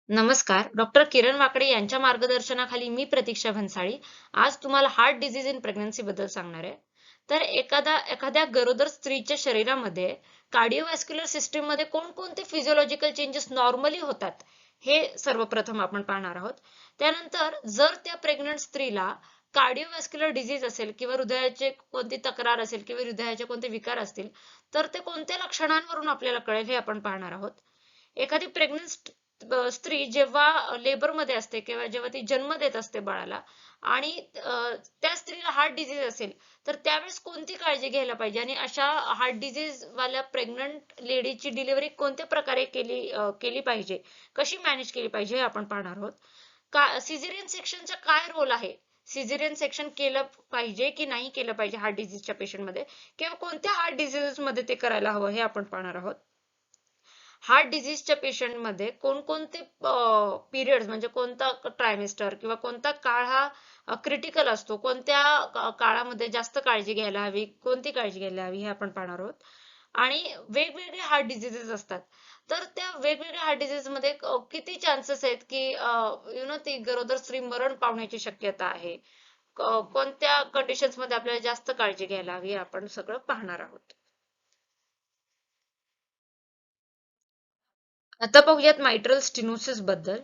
नमस्कार, डॉक्टर किरण वाकडे यांच्या मार्गदर्शनाखाली मी प्रतीक्षा भन्साळी आज तुम्हाला हार्ट डिसीज इन प्रेग्नन्सी बद्दल सांगणार आहे. तर एखाद्या गरोदर स्त्रीच्या शरीरामध्ये कार्डिओव्हॅस्क्युलर सिस्टीम मध्ये कोणकोणते फिजिओलॉजिकल चेंजेस नॉर्मली होतात हे सर्वप्रथम आपण पाहणार आहोत. त्यानंतर जर त्या प्रेग्नंट स्त्रीला कार्डिओव्हॅस्क्युलर डिसीज असेल किंवा हृदयाचे कोणती तक्रार असेल किंवा हृदयाचे कोणते विकार असतील तर ते कोणत्या लक्षणांवरून आपल्याला कळेल हे आपण पाहणार आहोत. एखादी प्रेग्नंट स्त्री जेव्हा लेबर मध्ये असते किंवा जेव्हा ती जन्म देत असते बाळाला आणि त्या स्त्रीला हार्ट डिसीज असेल तर त्यावेळेस कोणती काळजी घ्यायला पाहिजे आणि अशा हार्ट डिसीज वाल्या प्रेग्नंट लेडीची डिलिव्हरी कोणत्या प्रकारे केली पाहिजे, कशी मॅनेज केली पाहिजे हे आपण पाहणार आहोत. सिझेरियन सेक्शनचा काय रोल आहे, सिझेरियन सेक्शन केलं पाहिजे की नाही केलं पाहिजे हार्ट डिसीजच्या पेशंटमध्ये किंवा कोणत्या हार्ट डिसीजेस मध्ये ते करायला हवं हे आपण पाहणार आहोत. हार्ट डिसीजच्या पेशंटमध्ये कोणकोणते पिरियड्स म्हणजे कोणता ट्रायमेस्टर किंवा कोणता काळ हा क्रिटिकल असतो, कोणत्या काळामध्ये जास्त काळजी घ्यायला हवी, कोणती काळजी घ्यायला हवी हे आपण पाहणार आहोत. आणि वेगवेगळे हार्ट डिसीजेस असतात तर त्या वेगवेगळ्या हार्ट डिसीज मध्ये किती चान्सेस आहेत की ती गरोदर स्त्री मरण पावण्याची शक्यता आहे, कोणत्या कंडिशन्स मध्ये आपल्याला जास्त काळजी घ्यायला हवी हे आपण सगळं पाहणार आहोत. आता पाहूयात मायट्रल स्टिनोसिस बद्दल.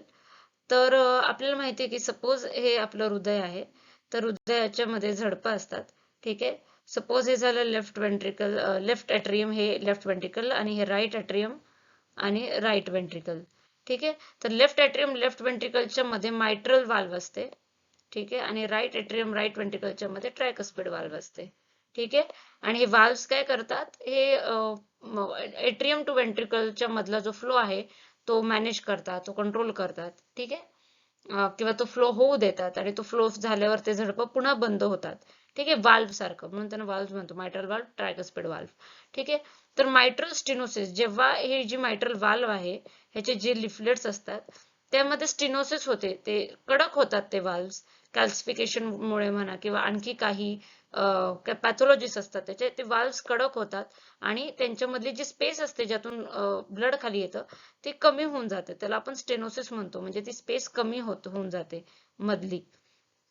तर आपल्याला माहिती आहे की सपोज हे आपलं हृदय आहे, तर हृदयाच्या मध्ये झडपं असतात. ठीक आहे. सपोज हे झालं लेफ्ट वेंट्रिकल, लेफ्ट एट्रियम हे लेफ्ट वेंट्रिकल आणि हे राईट एट्रियम आणि राईट वेंट्रिकल. ठीक आहे. तर लेफ्ट एट्रियम लेफ्ट वेंट्रिकलच्या मध्ये मायट्रल वाल्व असते. ठीक आहे. आणि राईट एट्रियम राईट वेंट्रिकलच्या मध्ये ट्रायकस्पिड वाल्व असते. ठीक आहे. आणि हे वाल्व्स काय करतात, हे एट्रियम टू वेंट्रिकलच्या मधला जो फ्लो आहे तो मॅनेज करतात, तो कंट्रोल करतात. ठीक आहे. किंवा तो फ्लो होऊ देतात आणि तो फ्लो झाल्यावर ते झडपं पुन्हा बंद होतात. ठीक आहे. वाल्व सारखं म्हणून त्यांना वाल्व म्हणतो, मायट्रल वाल्व ट्रायकस्पिड वाल्व. ठीक आहे. तर मायट्रल स्टिनोसिस जेव्हा ही जी मायट्रल वाल्व आहे ह्याचे जे लिफलेट्स असतात त्यामध्ये स्टिनोसिस होते, ते कडक होतात ते वाल्व्स कॅल्सिफिकेशन मुळे म्हणा किंवा आणखी काही पॅथॉलॉजीस असतात त्याचे, ते वाल्व्स कडक होतात आणि त्यांच्यामधली जी स्पेस असते ज्यातून ब्लड खाली येतं ते कमी होऊन जाते, त्याला आपण स्टेनोसिस म्हणतो, म्हणजे ती स्पेस कमी होऊन जाते मधली.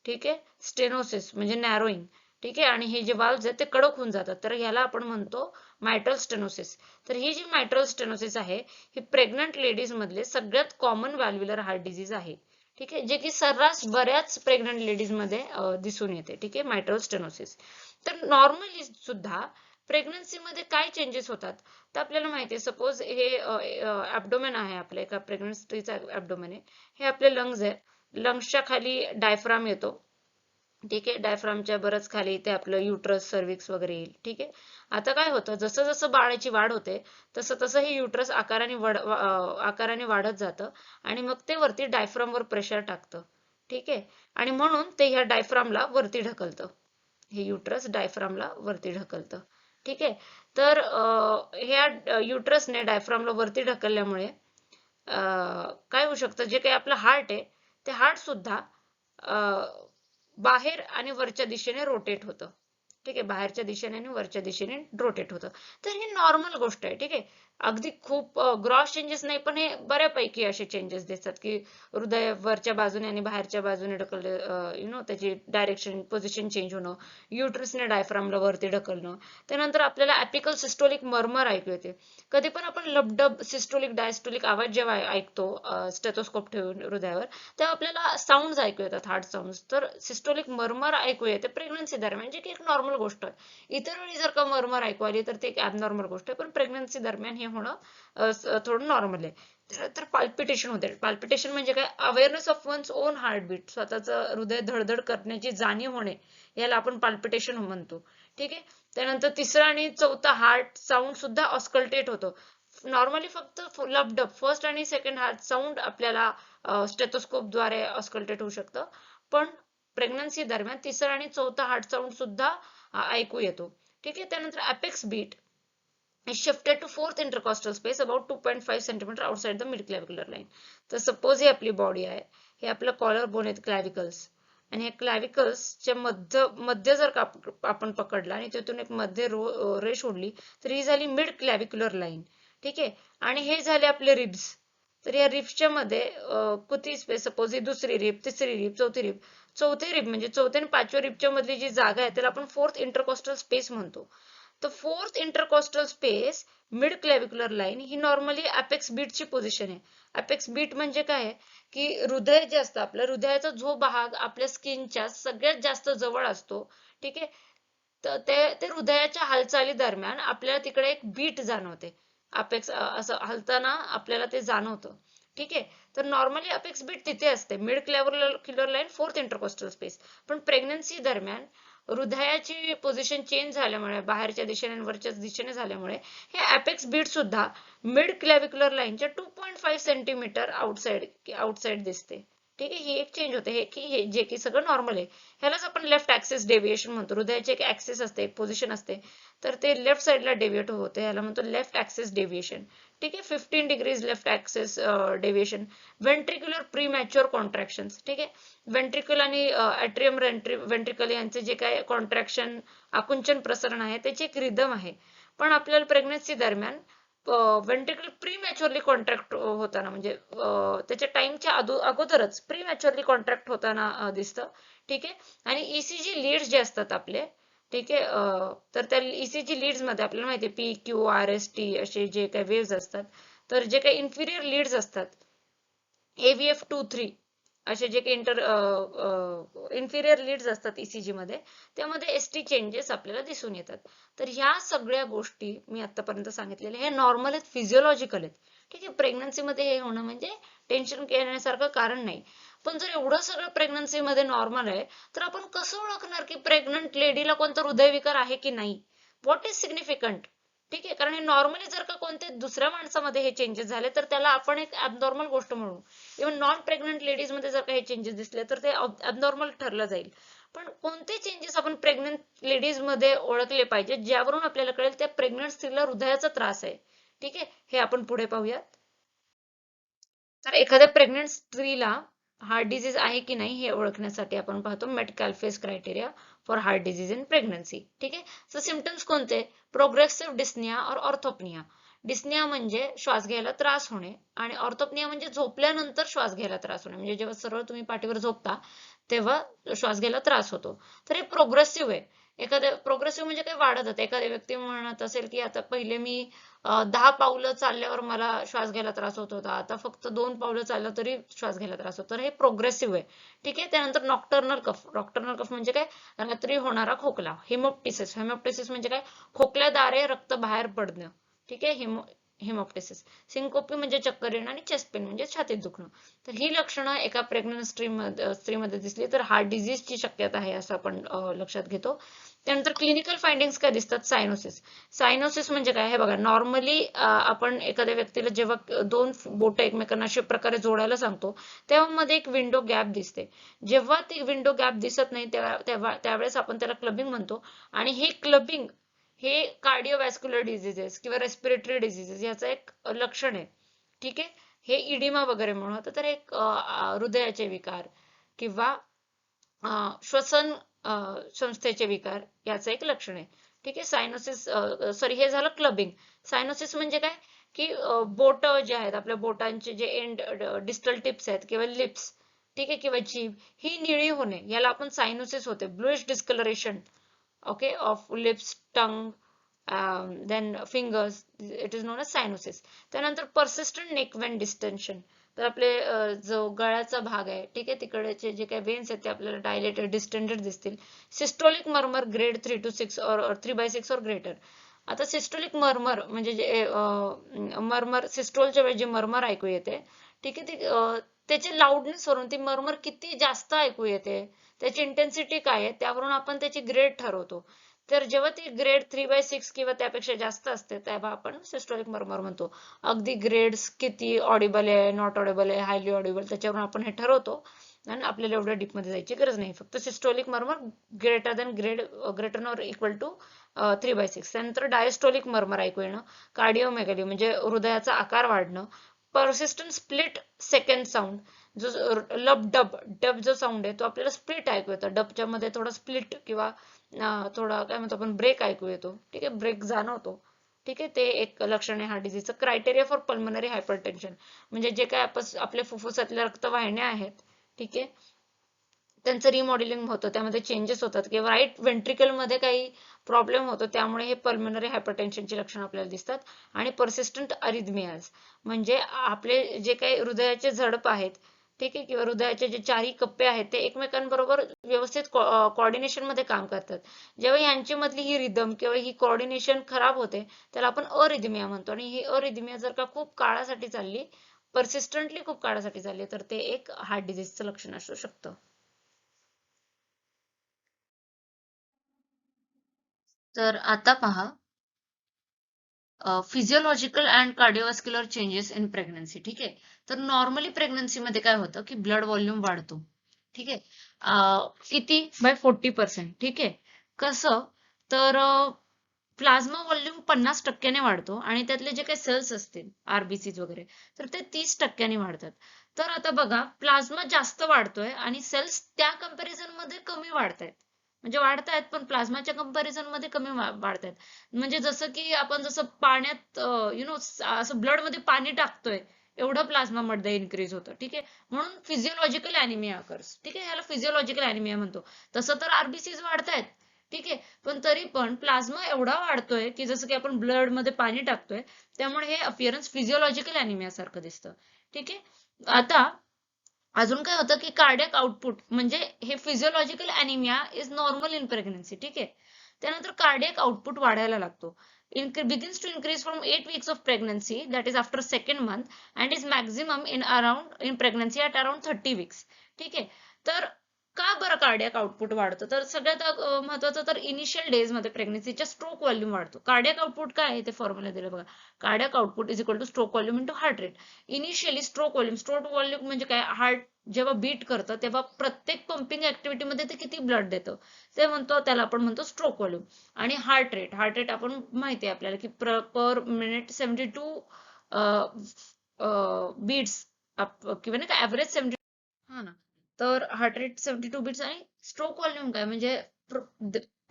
ठीक आहे. स्टेनोसिस म्हणजे नॅरोइंग. ठीक आहे. आणि हे जे वाल्व्स आहेत ते कडक होऊन जातात, तर ह्याला आपण म्हणतो मायट्रल स्टेनोसिस. तर ही जी मायट्रल स्टेनोसिस आहे ही प्रेग्नंट लेडीज मधले सगळ्यात कॉमन व्हॅल्व्युलर हार्ट डिसीज आहे. ठीक आहे. जे की सर्रास बऱ्याच प्रेग्नंट लेडीज मध्ये दिसून येते. ठीक आहे. मायट्रल स्टेनोसिस. तर नॉर्मली सुद्धा प्रेग्नन्सी मध्ये काय चेंजेस होतात तर आपल्याला माहिती आहे, सपोज हे ऍब्डोमेन आहे आपल्या एका प्रेग्नंट स्त्रीचा ऍब्डोमेन आहे, हे आपले लंग्स आहे. लंग्सच्या खाली डायफ्राम येतो. ठीक आहे. डायफ्रामच्या बरंच खाली ते आपलं युट्रस सर्व्हिक्स वगैरे येईल. ठीक आहे. आता काय होतं, जसं जसं बाळाची वाढ होते तसं तसं हे युट्रस आकाराने वाढत जातं आणि मग ते वरती डायफ्रामवर प्रेशर टाकतं. ठीक आहे. आणि म्हणून ते ह्या डायफ्रामला वरती ढकलतं, हे युट्रस डायफ्रामला वरती ढकलतं. ठीक आहे. तर ह्या युट्रसने डायफ्रामला वरती ढकलल्यामुळे काय होऊ शकतं, जे काही आपलं हार्ट आहे ते हार्ट सुद्धा बाहेर आणि वरच्या दिशेने रोटेट होतं. ठीक आहे. बाहेरच्या दिशेने आणि वरच्या दिशेने रोटेट होतं. तर ही नॉर्मल गोष्ट आहे. ठीक आहे. अगदी खूप ग्रॉस चेंजेस नाही, पण हे बऱ्यापैकी असे चेंजेस दिसतात की हृदय वरच्या बाजूने आणि बाहेरच्या बाजूने ढकलले, त्याची डायरेक्शन पोझिशन चेंज होणं, युट्रसने डायफ्रामला वरती ढकलणं. त्यानंतर आपल्याला अपिकल सिस्टोलिक मर्मर ऐकू येते. कधी पण आपण लबडब सिस्टोलिक डायस्टोलिक आवाज जेव्हा ऐकतो स्टेथोस्कोप ठेवून हृदयावर, तेव्हा आपल्याला साऊंड ऐकू येतात, हार्ट साऊंड. तर सिस्टोलिक मर्मर ऐकू येते प्रेग्नन्सी दरम्यान, जे की एक नॉर्मल गोष्ट आहे. इतर वेळी जर का मर्मर ऐकू आली तर ते एक ॲबनॉर्मल गोष्ट आहे, पण प्रेग्नन्सी दरम्यान हे होणं थोडं नॉर्मल आहे. तर पाल्पिटेशन होते. पाल्पिटेशन म्हणजे काय, awareness of one's own heartbeat, स्वतःचं हृदय धडधड करण्याची जाणीव होणे, याला आपण पाल्पिटेशन म्हणतो. ठीक आहे. त्यानंतर तिसरा आणि चौथा हार्ट साऊंड सुद्धा ऑस्कल्टेट होतो. नॉर्मली फक्त लबडब फर्स्ट आणि सेकंड हार्ट साऊंड आपल्याला स्टेथोस्कोप द्वारे ऑस्कल्टेट होऊ शकतं, पण प्रेग्नन्सी दरम्यान तिसरा आणि चौथा हार्ट साऊंड सुद्धा ऐकू येतो. ठीक आहे. त्यानंतर apex beat is shifted to fourth intercostal space about 2.5 centimeter outside the mid clavicular line. तर सपोज ही आपली बॉडी आहे, हे आपलं कॉलर बोन आहेत क्लॅव्हिकल्स, आणि हे क्लॅव्हिकल्सच्या मध्य जर का आपण पकडला आणि तिथून एक मध्य रे सोडली तर ही झाली मिड क्लॅव्हिक्युलर लाईन. ठीक आहे. आणि हे झाले आपले रिब्स. तर या रिप्सच्या मध्ये किती स्पेस, सपोज ही दुसरी रिप, तिसरी रिप, चौथी रिप म्हणजे चौथ्या आणि पाचव्या रिपच्या मधली जी जागा आहे त्याला आपण फोर्थ इंटरकोस्टल स्पेस म्हणतो. तर fourth intercostal space mid clavicular line ही नॉर्मली अपेक्स बीटची पोझिशन आहे. अपेक्स बीट म्हणजे काय आहे की हृदय जे असतं आपलं, हृदयाचा जो भाग आपल्या स्किनच्या सगळ्यात जास्त जवळ असतो, ठीक आहे, तर ते हृदयाच्या हालचाली दरम्यान आपल्याला तिकडे एक बीट जाणवते. अपेक्स असं हलताना आपल्याला ते जाणवतं. ठीक आहे. तर नॉर्मली अपेक्स बीट तिथे असते, mid clavicular line, fourth intercostal space. पण प्रेग्नन्सी दरम्यान हृदयाची पोझिशन चेंज झाल्यामुळे, बाहेरच्या दिशेने आणि वरच्या दिशेने झाल्यामुळे हे अपेक्स बीट सुद्धा मिड क्लॅव्हिक्युलर लाईनच्या 2.5 सेंटीमीटर आउटसाइड दिसते. ठीक आहे. ही एक चेंज होते, हे जे की सगळं नॉर्मल आहे. ह्यालाच आपण लेफ्ट ऍक्सिस डेव्हिएशन म्हणतो. हृदयाची एक ऍक्सिस असते, एक पोझिशन असते, तर ते लेफ्ट साइडला डेव्हिएट होते, याला म्हणतो लेफ्ट ऍक्सिस डेव्हिएशन. ठीक आहे. 15 degrees left axis deviation. Ventricular premature contractions. ठीक आहे. व्हेंट्रिकल आणि ॲट्रियम व्हेंट्रिकल यांचे जे काय कॉन्ट्रॅक्शन, आकुंचन प्रसरण आहे त्याची एक रिदम आहे. पण आपल्याला प्रेग्नन्सी दरम्यान व्हेंट्रिकल प्रीमॅच्युअरली कॉन्ट्रॅक्ट होताना, म्हणजे त्याच्या टाइमच्या अगोदरच प्रीमॅच्युअरली कॉन्ट्रॅक्ट होताना दिसतं. ठीक आहे. आणि ईसीजी लीड्स जे असतात आपले, ठीक आहे, तर त्या ईसीजी लीड्स मध्ये आपल्याला माहिती आहे P Q R S T असे जे काही वेव्स असतात, तर जे काही इन्फिरियर लीड्स असतात AVF23 असे जे काही इन्फिरियर लीड्स असतात ईसीजी मध्ये, त्यामध्ये एसटी चेंजेस आपल्याला दिसून येतात. तर ह्या सगळ्या गोष्टी मी आतापर्यंत सांगितलेल्या हे नॉर्मल आहेत, फिजिओलॉजिकल आहेत. ठीक आहे. प्रेग्नन्सी मध्ये हे होणं म्हणजे टेन्शन घेण्यासारखं कारण नाही. पण जर एवढं सगळं प्रेग्नन्सी मध्ये नॉर्मल आहे, तर आपण कसं ओळखणार की प्रेग्नंट लेडीला कोणता हृदयविकार आहे की नाही? What is significant? ठीक आहे. कारण हे नॉर्मली जर का कोणत्या दुसऱ्या माणसामध्ये हे चेंजेस झाले तर त्याला आपण एक ॲबनॉर्मल गोष्ट म्हणू. इव्हन नॉन प्रेग्नंट लेडीज मध्ये जर का हे चेंजेस दिसले तर ते ॲबनॉर्मल ठरलं जाईल. पण कोणते चेंजेस आपण प्रेग्नंट लेडीज मध्ये ओळखले पाहिजे ज्यावरून आपल्याला कळेल त्या प्रेग्नंट स्त्रीला हृदयाचा त्रास आहे? ठीक आहे. हे आपण पुढे पाहूयात. तर एखाद्या प्रेग्नंट स्त्रीला हार्ट डिसीज आहे की नाही हे ओळखण्यासाठी आपण पाहतो Metcalfe's criteria for heart disease in pregnancy. ठीक आहे. सो सिम्पटम्स कोणते? प्रोग्रेसिव्ह डिस्निया और ऑर्थोपनिया. डिस्निया म्हणजे श्वास घ्यायला त्रास होणे, आणि ऑर्थोपनिया म्हणजे झोपल्यानंतर श्वास घ्यायला त्रास होणे, म्हणजे जेव्हा सरळ तुम्ही पाठीवर झोपता तेव्हा श्वास घ्यायला त्रास होतो. तर हे प्रोग्रेसिव्ह आहे. एखाद्या प्रोग्रेसिव्ह म्हणजे काही वाढत होतं. एखाद्या व्यक्ती म्हणत असेल की आता पहिले मी 10 पावलं चालल्यावर मला श्वास घ्यायला त्रास होत होता, आता फक्त 2 पावलं चाललं तरी श्वास घ्यायला त्रास होतो. तर हे प्रोग्रेसिव्ह आहे. ठीक आहे. त्यानंतर नॉक्टर्नल कफ. नॉक्टर्नल कफ म्हणजे काय? रात्री होणारा खोकला. हिमोप्टिसिस. हिमोप्टिसिस म्हणजे काय? खोकल्याद्वारे रक्त बाहेर पडणं. ठीक आहे. हिमोप्टिसिस. सिंकोपी म्हणजे चक्कर येणं, आणि चेस्ट पेन म्हणजे छातीत दुखणं. तर ही लक्षणं एका प्रेग्नंट स्त्रीमध्ये दिसली तर हार्ट डिझीजची शक्यता आहे असं आपण लक्षात घेतो. त्यानंतर क्लिनिकल फाइंडिंग्स काय दिसतात? सायनोसिस. सायनोसिस म्हणजे काय? हे बघा, नॉर्मली आपण एखाद्या व्यक्तीला जेव्हा दोन बोट एकमेकांना अशा प्रकारे जोडायला सांगतो तेव्हा मध्ये एक विंडो गॅप दिसते. जेव्हा ती विंडो गॅप दिसत नाही त्यावेळेस आपण त्याला क्लबिंग म्हणतो. आणि हे क्लबिंग हे कार्डिओवॅस्क्युलर डिझिजेस किंवा रेस्पिरेटरी डिझिजेस याचं एक लक्षण आहे. ठीक आहे. हे इडिमा वगैरे म्हणून होतं. तर एक हृदयाचे विकार किंवा श्वसन संस्थेचे विकार याचं एक लक्षण आहे. ठीक आहे. सायनोसिस, सॉरी, हे झालं क्लबिंग. सायनोसिस म्हणजे काय? की बोट जे आहेत, आपल्या बोटांचे जे एंड डिस्टल टिप्स आहेत किंवा लिप्स, ठीक आहे, किंवा जीभ ही निळी होणे याला आपण सायनोसिस होते. Bluish discolouration, okay, of lips, tongue, then fingers, it is known as cyanosis. त्यानंतर पर्सिस्टंट नेक वेन डिस्टेन्शन. तर आपले जो गळ्याचा भाग आहे, ठीक आहे, तिकडचे जे काही वेन्स आहेत ते आपल्याला डायलेटेड डिस्टेंडेड दिसतील. सिस्टोलिक मर्मर ग्रेड 3 to 6 और 3/6 और ग्रेटर. आता सिस्टोलिक मर्मर म्हणजे जे मर्मर, सिस्टोलच्या वेळी जे मर्मर ऐकू येते, ठीक आहे, त्याचे लाऊडनेस वरून ती मर्मर किती जास्त ऐकू येते, त्याची इंटेन्सिटी काय आहे त्यावरून आपण त्याची ग्रेड ठरवतो. तर जेव्हा ती ग्रेड 3/6 किंवा त्यापेक्षा जास्त असते तेव्हा आपण सिस्टोलिक मर्मर म्हणतो. अगदी ग्रेड्स किती ऑडिबल आहे, नॉट ऑडिबल आहे, हायली ऑडिबल, त्याच्यावरून आपण हे ठरवतो. आणि आपल्याला एवढ्या डीप मध्ये जायची गरज नाही. फक्त systolic murmur greater or equal to 3/6. त्यानंतर डायस्टोलिक मर्मर ऐकू येणं. कार्डिओमेगॅली म्हणजे हृदयाचा आकार वाढणं. पर्सिस्टंट स्प्लिट सेकंड साऊंड, जो लब डब डब जो साऊंड आहे तो आपल्याला स्प्लिट ऐकू येतो. डबच्या मध्ये थोडा स्प्लिट किंवा थोडा काय म्हणतो आपण ब्रेक ऐकू येतो. ठीक आहे. ब्रेक जाणवतो. ठीक आहे, ते एक लक्षण आहे हार्ट डिझीजचं. क्रायटेरिया फॉर पल्मनरी हायपरटेन्शन म्हणजे जे काय आपल्या फुफ्फुसातल्या रक्तवाहिन्या आहेत, ठीक आहे, त्यांचं रिमॉडेलिंग होतं, त्यामध्ये चेंजेस होतात किंवा राईट व्हेंट्रिकलमध्ये काही प्रॉब्लेम होतो, त्यामुळे हे पल्मनरी हायपरटेन्शनची लक्षणं आपल्याला दिसतात. आणि परसिस्टंट अरिथमियाज म्हणजे आपले जे काही हृदयाचे झडप आहेत, ठीक आहे, किंवा हृदयाचे जे चारही कप्पे आहेत ते एकमेकांबरोबर व्यवस्थित कोऑर्डिनेशन मध्ये काम करतात. जेव्हा यांची मधली ही रिदम किंवा ही कोऑर्डिनेशन खराब होते, त्याला आपण अरिथमिया म्हणतो. आणि ही अरिथमिया जर का खूप काळासाठी चालली, परसिस्टंटली खूप काळासाठी चालली, तर ते एक हार्ट डिझीजचं लक्षण असू शकतं. तर आता पहा, physiological and cardiovascular changes in pregnancy. ठीक आहे, तर नॉर्मली प्रेग्नन्सीमध्ये काय होतं की ब्लड व्हॉल्यूम वाढतो. ठीक आहे, किती बाय 40%. ठीक आहे, कसं तर प्लाझ्मा व्हॉल्यूम 50% वाढतो आणि त्यातले जे काही सेल्स असतील आरबीसीज वगैरे, तर ते 30% वाढतात. तर आता बघा, प्लाझ्मा जास्त वाढतोय आणि सेल्स त्या कंपॅरिझन मध्ये कमी वाढतायत. म्हणजे वाढतायत पण प्लाझ्माच्या कंपॅरिझन मध्ये कमी वाढतायत. म्हणजे जसं की आपण जसं पाण्यात असं ब्लड मध्ये पाणी टाकतोय, एवढं प्लाझ्मा मध्ये इन्क्रीज होतं. ठीक आहे, म्हणून फिजिओलॉजिकल अॅनिमिया अकर्स. ठीक आहे, याला फिजिओलॉजिकल अॅनिमिया म्हणतो. तसं तर आरबीसीज वाढतायत, ठीक आहे, पण तरी पण प्लाझ्मा एवढा वाढतोय की जसं की आपण ब्लड मध्ये पाणी टाकतोय, त्यामुळे हे अपिअरन्स फिजिओलॉजिकल अॅनिमिया सारखं दिसतं. ठीक आहे, आता अजून काय होतं की कार्डियक आउटपुट म्हणजे हे physiological anaemia is normal in pregnancy. ठीक आहे, त्यानंतर कार्डियक आउटपुट वाढायला लागतो. Begins to increase from 8 weeks of pregnancy, that is after second month, and is maximum in pregnancy at around 30 weeks. ठीक आहे, तर का बरं कार्डियक आउटपुट वाढतं? तर सगळ्यात महत्वाचं तर इनिशियल डेज मध्ये प्रेग्नन्सीच्या स्ट्रोक व्हॉल्यूम वाढतो. कार्डियक आउटपुट काय आहे ते फॉर्म्युला दिलं बघा. Cardiac output is equal two stroke volume into heart rate. Initially stroke volume म्हणजे काय, हार्ट जेव्हा बीट करतं तेव्हा प्रत्येक पंपिंग ऍक्टिव्हिटी मध्ये ते किती ब्लड देतं ते म्हणतो, त्याला आपण म्हणतो स्ट्रोक व्हॉल्यूम. आणि हार्ट रेट आपण माहिती आहे आपल्याला की पर मिनिट 72 बीट्स किंवा नाही का ऍव्हरेज 70. हा ना, तर हार्ट रेट 72 बीट्स. आणि स्ट्रोक व्हॉल्यूम काय म्हणजे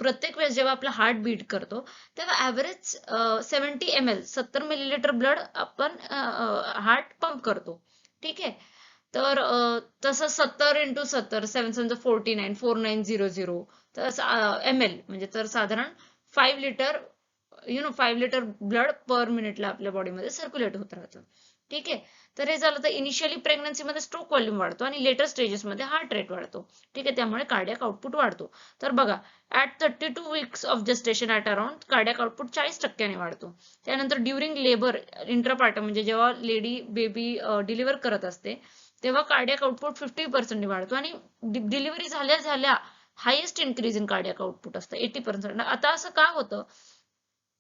प्रत्येक वेळेस जेव्हा आपला हार्ट बीट करतो तेव्हा ऍव्हरेज 70 ml 70 मिलीलिटर ब्लड आपण हार्ट पंप करतो. ठीक आहे, तर तसं 70 × 70 7 7 49 4900, तर ml म्हणजे तर साधारण 5 लिटर 5 लिटर ब्लड पर मिनिटला आपल्या बॉडीमध्ये सर्क्युलेट होत राहतं. ठीक आहे, तर हे झालं तर इनिशियली प्रेग्नन्सीमध्ये स्ट्रोक व्हॉल्यूम वाढतो आणि लेटर स्टेजेसमध्ये हार्ट रेट वाढतो. ठीक आहे, त्यामुळे कार्डियक आउटपुट वाढतो. तर बघा, at 32 weeks of gestation at around cardiac output 40% वाढतो. त्यानंतर ड्युरिंग लेबर इंट्रापार्टम म्हणजे जेव्हा लेडी बेबी डिलिव्हर करत असते तेव्हा कार्डियक आउटपुट 50% वाढतो. आणि डिलिव्हरी झाल्या झाल्या highest increase in cardiac output असतं 80%. आता असं का होतं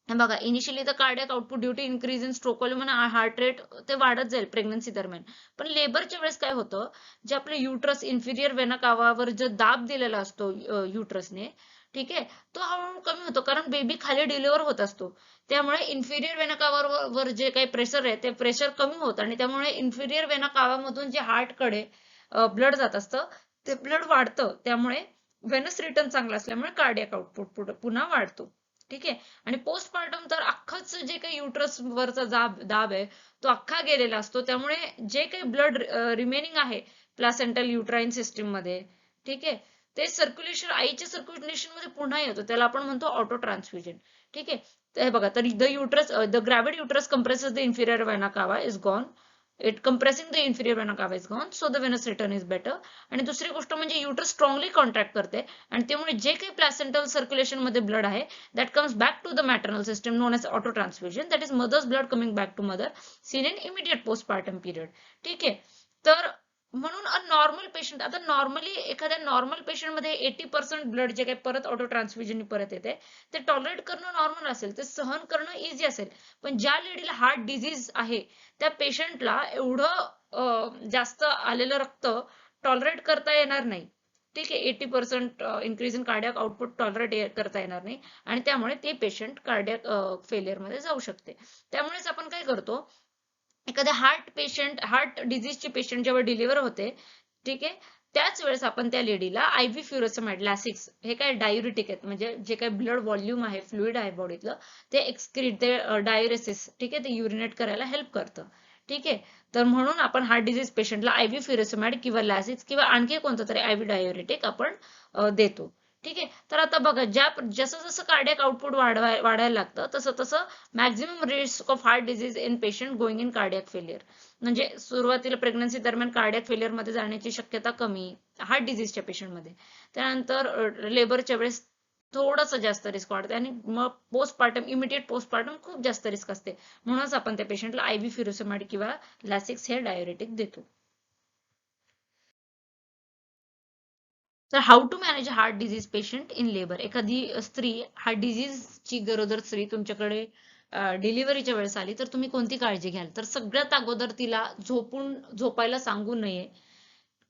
बघा, इनिशियली तर cardiac output due to increase in stroke volume आणि हार्ट रेट ते वाढत जाईल प्रेग्नन्सी दरम्यान. पण लेबरच्या वेळेस काय होतं, जे आपलं युट्रस इन्फिरियर वेना कावावर जो दाब दिलेला असतो युट्रसने, ठीक आहे, तो हळूहळू कमी होतो कारण बेबी खाली डिलिव्हर होत असतो. त्यामुळे इन्फिरियर वेना कावावर जे काही प्रेशर आहे ते प्रेशर कमी होतं आणि त्यामुळे इन्फिरियर वेना कावामधून जे हार्टकडे ब्लड जात असतं ते ब्लड वाढतं. त्यामुळे व्हेनस रिटर्न चांगला असल्यामुळे कार्डियक आउटपुट पुन्हा वाढतो. ठीक आहे, आणि पोस्टपार्टम तर अख्खच जे काही युट्रस वरचा दाब आहे तो अख्खा गेलेला असतो. त्यामुळे जे काही ब्लड रिमेनिंग आहे प्लासेंटल युट्राईन सिस्टीम मध्ये, ठीक आहे, ते सर्क्युलेशन आईच्या सर्क्युलेशन मध्ये पुन्हा येतो, त्याला आपण म्हणतो ऑटो ट्रान्सफ्युजन. ठीक आहे, तर हे बघा, तर the gravid uterus compresses the inferior vena cava is gone. It compressing the inferior vena cava is gone, so the venous return is better. आणि दुसरी गोष्ट म्हणजे युट्रस स्ट्रॉंगली कॉन्ट्रॅक्ट करते आणि त्यामुळे जे काही प्लासेंटल सर्क्युलेशन मध्ये ब्लड आहे that comes back to the maternal system known as autotransfusion, that is mother's blood coming back to mother seen in immediate postpartum period. ठीक आहे, तर म्हणून अ नॉर्मल पेशंट, आता नॉर्मली एखाद्या नॉर्मल पेशंट मध्ये 80% blood जे काही परत ऑटो ट्रान्सफ्युजन परत येते ते टॉलरेट करणं नॉर्मल असेल, ते सहन करणं इझी असेल. पण ज्या लेडीला हार्ट डिझीज आहे त्या पेशंटला एवढं जास्त आलेलं रक्त टॉलरेट करता येणार नाही. ठीक आहे, 80% increase in cardiac output tolerate करता येणार नाही आणि त्यामुळे ते पेशंट कार्डियक फेलियर मध्ये जाऊ शकते. त्यामुळेच आपण काय करतो, एखाद्या हार्ट डिझीजची पेशंट जेव्हा डिलिव्हर होते, ठीक आहे, त्याच वेळेस आपण त्या लेडीला IV फ्युरोसेमाइड लॅसिक्स, हे काय डायुरेटिक आहेत, म्हणजे जे काही ब्लड व्हॉल्यूम आहे, फ्लुइड आहे बॉडीतलं, ते एक्सक्रीट, ते डायुरेसिस, ठीक आहे, ते युरिनेट करायला हेल्प करतं. ठीक आहे. तर म्हणून आपण हार्ट डिझीज पेशंटला IV फ्युरोसेमाइड किंवा लॅसिक्स किंवा आणखी कोणतं तरी IV डायुरेटिक आपण देतो. ठीक आहे. तर आता बघा, जसं जसं कार्डियक आउटपुट वाढायला लागतं, तसं तसं maximum risk of heart disease in patient going in cardiac failure, म्हणजे सुरुवातीला प्रेग्नन्सी दरम्यान कार्डियक फेलियर मध्ये जाण्याची शक्यता कमी हार्ट डिझीजच्या पेशंटमध्ये. त्यानंतर लेबरच्या वेळेस थोडंसं जास्त रिस्क वाढते आणि मग पोस्टपार्टम, इमिडिएट पोस्टपार्टम खूप जास्त रिस्क असते. म्हणूनच आपण त्या पेशंटला IV फ्युरोसेमाइड किंवा लॅसिक्स हे डायुरेटिक देतो. तर how to manage heart disease patient in labour. एखादी स्त्री हार्ट डिझीजची गरोदर स्त्री तुमच्याकडे डिलिव्हरीच्या वेळेस आली, तर तुम्ही कोणती काळजी घ्याल? तर सगळ्यात अगोदर तिला झोपायला सांगू नये.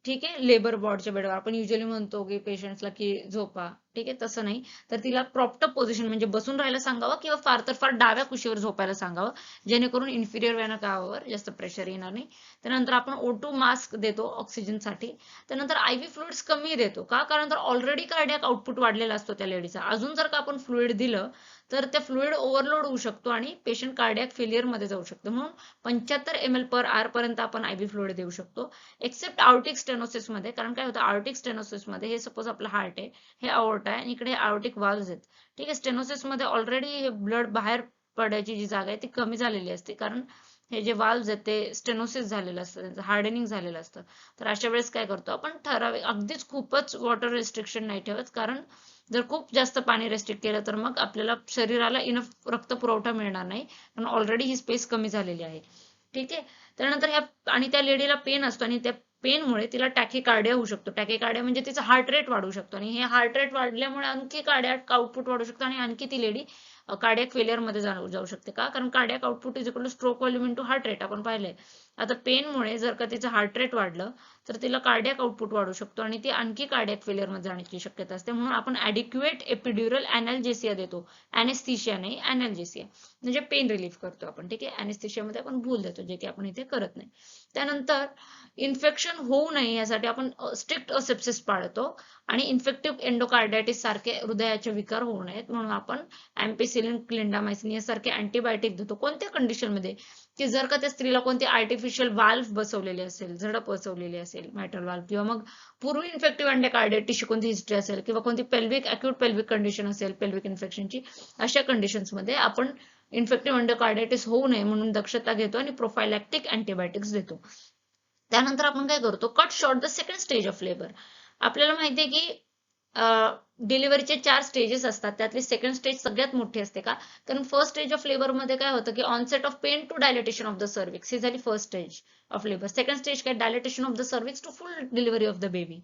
ठीक आहे. लेबर वॉर्डच्या बेडवर आपण युजली म्हणतो की पेशंट्सला की झोपा, ठीक आहे, तसं नाही. तर तिला प्रॉपर पोझिशन म्हणजे बसून राहायला सांगावं किंवा फार तर फार डाव्या कुशीवर झोपायला सांगावं, जेणेकरून इन्फिरियर वेना कावावर जास्त प्रेशर येणार नाही. त्यानंतर आपण O2 मास्क देतो ऑक्सिजनसाठी. त्यानंतर IV फ्लुइड्स कमी देतो. का? कारण तर ऑलरेडी कार्डियाक आउटपुट वाढलेला असतो त्या लेडीचा. अजून जर का आपण फ्लुइड दिलं तर त्या फ्लुइड ओव्हरलोड होऊ शकतो आणि पेशंट कार्डियाक फेलियर मध्ये जाऊ शकतो. म्हणून 75 ml पर आवर पर्यंत आपण IV फ्लुइड देऊ शकतो. एक्सेप्ट आर्टिक स्टेनोसिस मध्ये. कारण काय होतं, आर्टिक स्टेनोसिस मध्ये हे सपोज आपलं हार्ट आहे, हे अओर्टा आहे आणि इकडे आर्टिक वाल्व्स आहेत. ठीक आहे. स्टेनोसिस मध्ये ऑलरेडी हे ब्लड बाहेर पडायची जी जागा आहे ती कमी झालेली असते, कारण हे जे वाल्व्स आहेत ते स्टेनोसिस झालेलं असतं, त्यांचं हार्डनिंग झालेलं असतं. तर अशा वेळेस काय करतो आपण, ठराविक, अगदीच खूपच वॉटर रेस्ट्रिक्शन नाही ठेवत, कारण जर खूप जास्त पाणी रेस्ट्रिक्ट केलं तर मग आपल्याला शरीराला इनफ रक्त पुरवठा मिळणार नाही, कारण ऑलरेडी ही स्पेस कमी झालेली आहे. ठीक आहे. त्यानंतर आणि त्या लेडीला पेन असतो आणि त्या पेनमुळे तिला टॅकिकार्डिया होऊ शकतो. टॅकिकार्डिया म्हणजे तिचा हार्ट रेट वाढू शकतो आणि हे हार्ट रेट वाढल्यामुळे आणखी कार्डियाक आउटपुट वाढू शकतो आणि आणखी ती लेडी कार्डियाक फेलियर मध्ये जाऊ शकते. का? कारण cardiac output is equal two stroke volume into heart rate, आपण पाहिलंय. आता पेनमुळे जर का तिचं हार्ट रेट वाढलं तर तिला कार्डियाक आउटपुट वाढू शकतो आणि ती आणखी कार्डियाक फेलियर मध्ये जाण्याची शक्यता असते. म्हणून आपण ॲडिक्युएट एपिड्युरल अॅनाल्जेसिया देतो. अॅनेस्थीशिया नाही, अॅनाल्जेसिया म्हणजे पेन रिलीफ करतो आपण. ठीक आहे. अॅनेस्थीशिया मध्ये आपण भूल देतो, जे की आपण इथे करत नाही. त्यानंतर इन्फेक्शन होऊ नये यासाठी आपण स्ट्रिक्ट असेप्सिस पाळतो आणि इन्फेक्टिव्ह एंडोकार्डायटिस सारखे हृदयाचे विकार होऊ नयेत म्हणून आपण अँपिसिलिन, क्लिंडामायसिन यासारखे अँटीबायोटिक देतो. कोणत्या कंडिशन मध्ये? की जर का त्या स्त्रीला कोणती आर्टिफिशियल वाल्व बसवलेली असेल, झडप बसवलेली असेल, मेटल वाल्व, किंवा मग पूर्वी इन्फेक्टिव्ह एंडोकार्डायटिसची कोणती हिस्ट्री असेल, किंवा कोणती अक्यूट पेल्विक कंडिशन असेल पेल्विक इन्फेक्शनची, अशा कंडिशन्स मध्ये आपण इन्फेक्टिव्ह एंडोकार्डायटिस होऊ नये म्हणून दक्षता घेतो आणि प्रोफायलॅक्टिक अँटीबायोटिक्स देतो. त्यानंतर आपण काय करतो, cut short the second stage of labour. आपल्याला माहिती आहे की डिलिव्हरीचे 4 स्टेजेस असतात, त्यातली सेकंड स्टेज सगळ्यात मोठी असते. का? कारण फर्स्ट स्टेज ऑफ लेबर मध्ये काय होतं की onset of pain to dilatation of the cervix, ही झाली first stage of labour. Second stage काय? Dilatation of the cervix to full delivery of the baby.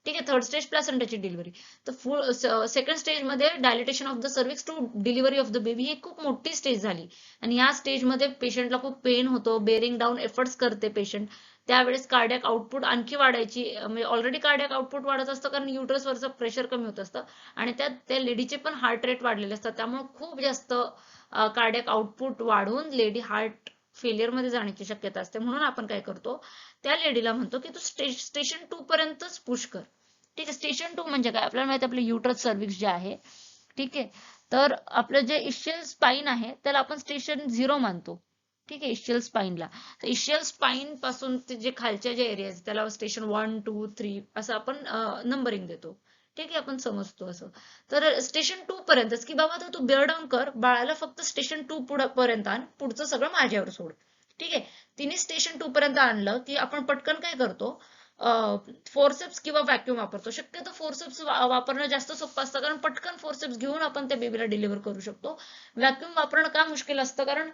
ठीक आहे. थर्ड स्टेज प्लासेंटाची डिलिव्हरी. तर सेकंड स्टेज मध्ये dilatation of the cervix to delivery of the baby ही खूप मोठी स्टेज झाली आणि या स्टेज मध्ये पेशंटला खूप पेन होतो, बेरिंग डाऊन एफर्ट्स करते पेशंट. त्यावेळेस कार्डियाक आउटपुट आणखी वाढायची, म्हणजे ऑलरेडी कार्डियाक आउटपुट वाढत असतं कारण युटरसवरचं प्रेशर कमी होत असतं आणि त्यात त्या लेडीचे पण हार्ट रेट वाढलेले असतात. त्यामुळे खूप जास्त कार्डियाक आउटपुट वाढून लेडी हार्ट फेलियर मध्ये जाण्याची शक्यता असते. म्हणून आपण काय करतो, त्या लेडीला म्हणतो की तू स्टेशन 2 पर्यंतच पुश कर. ठीक आहे. स्टेशन 2 म्हणजे काय? आपल्याला माहिती, आपलं युटरस सर्व्हिक्स जे आहे, ठीक आहे, तर आपलं जे इशियल स्पाइन आहे त्याला आपण स्टेशन 0 मानतो. ठीक आहे. इशियल स्पाइनला, तर इशियल स्पाइन पासून ते जे खालच्या जे एरिया त्याला स्टेशन 1, 2, 3 असं आपण नंबरिंग देतो. ठीक आहे. आपण समजतो असं. तर स्टेशन 2 पर्यंतच, की बाबा तू बेअर डाऊन कर, बाळाला फक्त स्टेशन 2 पर्यंत आण, पुढचं सगळं माझ्यावर सोड. ठीक आहे. तिने स्टेशन 2 पर्यंत आणलं की आपण पटकन काय करतो, फोर्सेप्स किंवा व्हॅक्यूम वापरतो. शक्यतो फोर्सेप्स वापरणं जास्त सोपं असतं, कारण पटकन फोर्सेप्स घेऊन आपण त्या बेबीला डिलिव्हर करू शकतो. व्हॅक्यूम वापरणं का मुश्किल असतं, कारण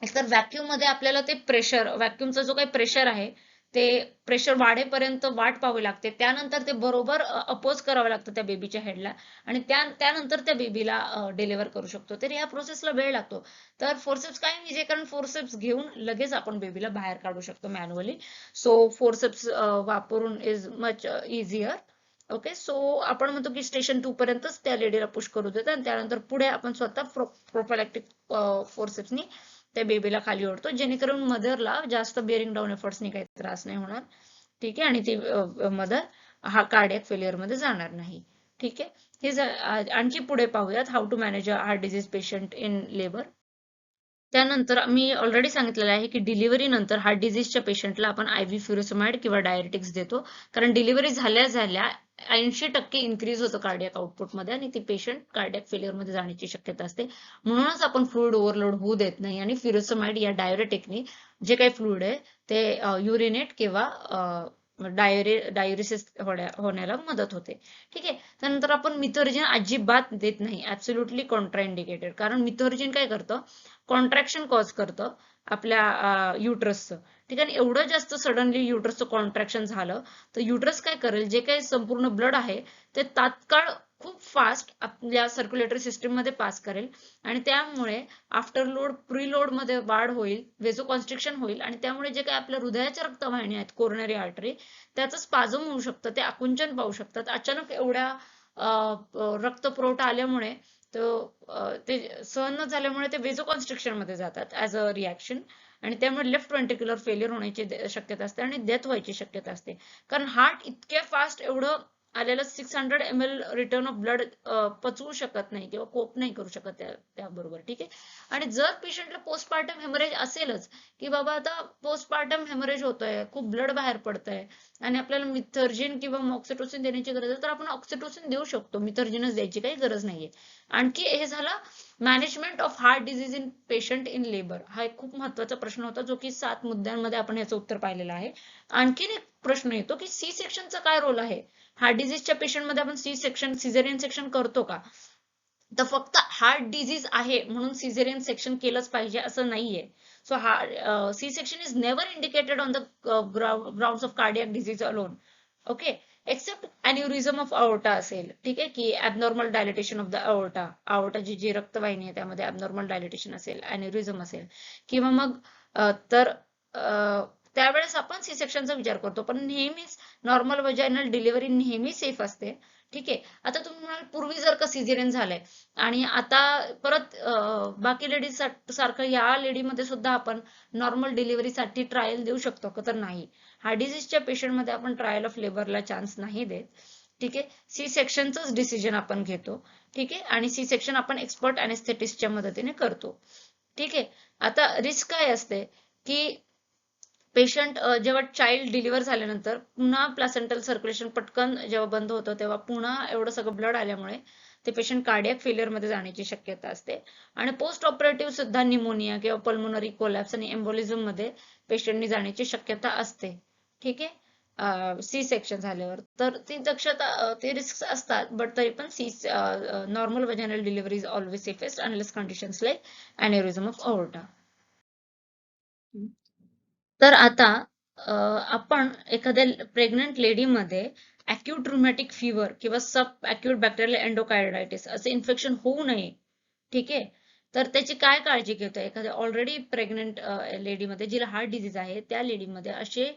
तर व्हॅक्यूम मध्ये आपल्याला ते प्रेशर, व्हॅक्यूमचा जो काही प्रेशर आहे ते प्रेशर वाढेपर्यंत वाट पाहावी लागते. त्यानंतर ते बरोबर अपोज करावं लागतं त्या बेबीच्या हेडला आणि त्यानंतर त्या बेबीला डिलिव्हर करू शकतो. तर या प्रोसेसला वेळ लागतो. तर फोर्सेप्स काय इझी, कारण फोर्सेप्स घेऊन लगेच आपण बेबीला बाहेर काढू शकतो मॅन्युअली. सो फोर्सेप्स वापरून is much easier. Okay. So आपण म्हणतो की स्टेशन 2 पर्यंतच त्या लेडीला पुश करू देतो आणि त्यानंतर पुढे आपण स्वतः प्रोफायलॅक्टिक फोर्सेप्सनी त्या बेबीला खाली ओढतो, जेणेकरून मदरला जास्त बेअरिंग डाऊन एफर्ट्सनी काही त्रास नाही होणार. ठीक आहे, आणि ती मदर हा कार्डियक फेल्युअर मध्ये जाणार नाही. ठीक आहे, आणखी पुढे पाहूयात how to manage a heart disease patient in labour. त्यानंतर मी ऑलरेडी सांगितलेलं आहे की डिलिव्हरी नंतर हार्ट डिझीजच्या पेशंटला आपण IV फ्युरोसमाइड किंवा डायरेटिक्स देतो, कारण डिलिव्हरी झाल्या झाल्या 80% इन्क्रीज होतं कार्डियक आउटपुटमध्ये आणि ती पेशंट कार्डियक फेल्युअर मध्ये जाण्याची शक्यता असते. म्हणूनच आपण फ्लुइड ओव्हरलोड होऊ देत नाही आणि फ्युरोसमाइड या डायरेटिकने जे काही फ्लुइड आहे ते युरिनेट किंवा डायुरिसिस होण्याला मदत होते. ठीक आहे, त्यानंतर आपण मिथर्जिन अजिबात देत नाही, ऍब्सोल्युटली कॉन्ट्राइंडिकेटेड, कारण मिथर्जिन काय करतं, कॉन्ट्रॅक्शन कॉज करतं आपल्या युट्रसचं. ठीक आहे, एवढं जास्त सडनली युट्रसचं कॉन्ट्रॅक्शन झालं तर युट्रस काय करेल, जे काही संपूर्ण ब्लड आहे ते तात्काळ खूप फास्ट आपल्या सर्क्युलेटरी सिस्टीम मध्ये पास करेल आणि त्यामुळे आफ्टर लोड प्री लोड मध्ये वाढ होईल, वेझो कॉन्स्ट्रिक्शन होईल आणि त्यामुळे जे काही आपल्या हृदयाच्या रक्तवाहिन्या आहेत, कोरोनरी आर्टरी, त्याचं स्पाझम होऊ शकतं, ते आकुंचन पाहू शकतात. अचानक एवढ्या रक्तपुरवठा आल्यामुळे ते सहन न झाल्यामुळे ते वेझो कॉन्स्ट्रिक्शन मध्ये जातात ऍज अ रिॲक्शन आणि त्यामुळे लेफ्ट व्हेंट्रिक्युलर फेल्युअर होण्याची शक्यता असते आणि डेथ व्हायची शक्यता असते, कारण हार्ट इतक्या फास्ट एवढं आलेलं 600 ml रिटर्न ऑफ ब्लड पचवू शकत नाही किंवा कोप नाही करू शकत त्याबरोबर. ठीक आहे, आणि जर पेशंटला पोस्टपार्टम हेमरेज असेलच की बाबा आता पोस्टपार्टम हेमरेज होतोय, खूप ब्लड बाहेर पडतंय आणि आपल्याला मिथर्जिन किंवा ऑक्सिटोसिन देण्याची गरज आहे, तर आपण ऑक्सिटोसिन देऊ शकतो, मिथर्जिनच द्यायची काही गरज नाहीये. आणखी हे झालं management of heart disease in patient in labour. हा एक खूप महत्वाचा प्रश्न होता, जो की 7 मुद्द्यांमध्ये आपण याचं उत्तर पाहिलेलं आहे. आणखीन एक प्रश्न येतो की सी सेक्शनचा काय रोल आहे. हार्ट डिझीजच्या पेशंटमध्ये आपण सी सेक्शन, सिझेरियन सेक्शन करतो का, तर फक्त हार्ट डिझीज आहे म्हणून सिझेरियन सेक्शन केलंच पाहिजे असं नाहीये. So C section is never indicated on the grounds of cardiac disease alone. Okay, except aneurysm of aorta असेल, ठीक आहे, की abnormal dilatation of the aorta, अओर्टाची जी रक्तवाहिनी आहे त्यामध्ये ॲबनॉर्मल डायलिटेशन असेल, अॅन्युरिझम असेल किंवा मग तर त्यावेळेस आपण सी सेक्शनचा विचार करतो, पण नेहमीच नॉर्मल वजायनल डिलिव्हरी नेहमी सेफ असते. ठीक आहे, आता तुम्ही म्हणाल पूर्वी जर का सिझेरियन झालंय आणि आता परत बाकी लेडीज सारखं या लेडीमध्ये सुद्धा आपण नॉर्मल डिलिव्हरीसाठी ट्रायल देऊ शकतो का, तर नाही. हार्ट डिझीजच्या पेशंटमध्ये आपण ट्रायल ऑफ लेबरला चान्स नाही देत. ठीक आहे, सी सेक्शनच डिसिजन आपण घेतो. ठीक आहे, आणि सी सेक्शन आपण एक्सपर्ट अनेस्थेटिस्टच्या मदतीने करतो. ठीक आहे, आता रिस्क काय असते की पेशंट जेव्हा चाइल्ड डिलिव्हर झाल्यानंतर पुन्हा प्लासेंटल सर्क्युलेशन पटकन जेव्हा बंद होतं तेव्हा पुन्हा एवढं सगळं ब्लड आल्यामुळे ते पेशंट कार्डियक फेल्युअर मध्ये जाण्याची शक्यता असते आणि पोस्ट ऑपरेटिव्ह सुद्धा निमोनिया किंवा पल्मोनरी कोलॅप्स आणि एम्बोलिझम मध्ये पेशंटनी जाण्याची शक्यता असते. ठीक आहे, सी सेक्शन झाल्यावर तर ती दक्षता ते रिस्क असतात, बट तरी पण normal vaginal delivery is always safest unless conditions like aneurysm of aorta. तर आता आपण एखाद्या प्रेग्नंट लेडीमध्ये अॅक्यूट रुमॅटिक फीवर किंवा सब अॅक्यूट बॅक्टेरियल एंडोकार्डायटिस असे इन्फेक्शन होऊ नये. ठीक आहे, तर त्याची काय काळजी घेतो. एखाद्या ऑलरेडी प्रेग्नंट लेडीमध्ये जिला हार्ट डिझीज आहे त्या लेडीमध्ये असे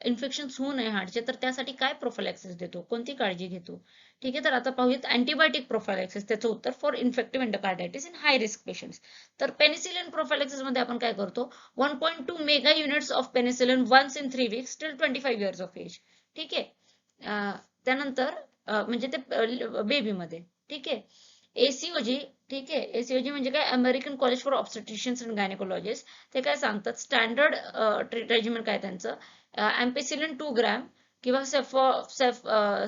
इन्फेक्शन होऊ नये हार्टचे, तर त्यासाठी काय प्रोफायलॅक्सिस देतो, कोणती काळजी घेतो. ठीक आहे, तर आता पाहूयात अँटीबायोटिक प्रोफायलॅक्सिस. त्याचं उत्तर for infective endocarditis in high risk patients. तर पेनिसिलिन प्रोफायलॅक्सिस मध्ये आपण काय करतो, 1.2 mega units of penicillin once in 3 weeks till 25 years of age. ठीक आहे, त्यानंतर म्हणजे ते बेबीमध्ये. ठीक आहे, एसीओजी. ठीक आहे, एसीओजी म्हणजे काय, American college for obstetricians and gynaecologist. ते काय सांगतात, स्टँडर्ड रेजिमेंट काय त्यांचं, अँपेसिलिन 2 ग्रॅम किंवा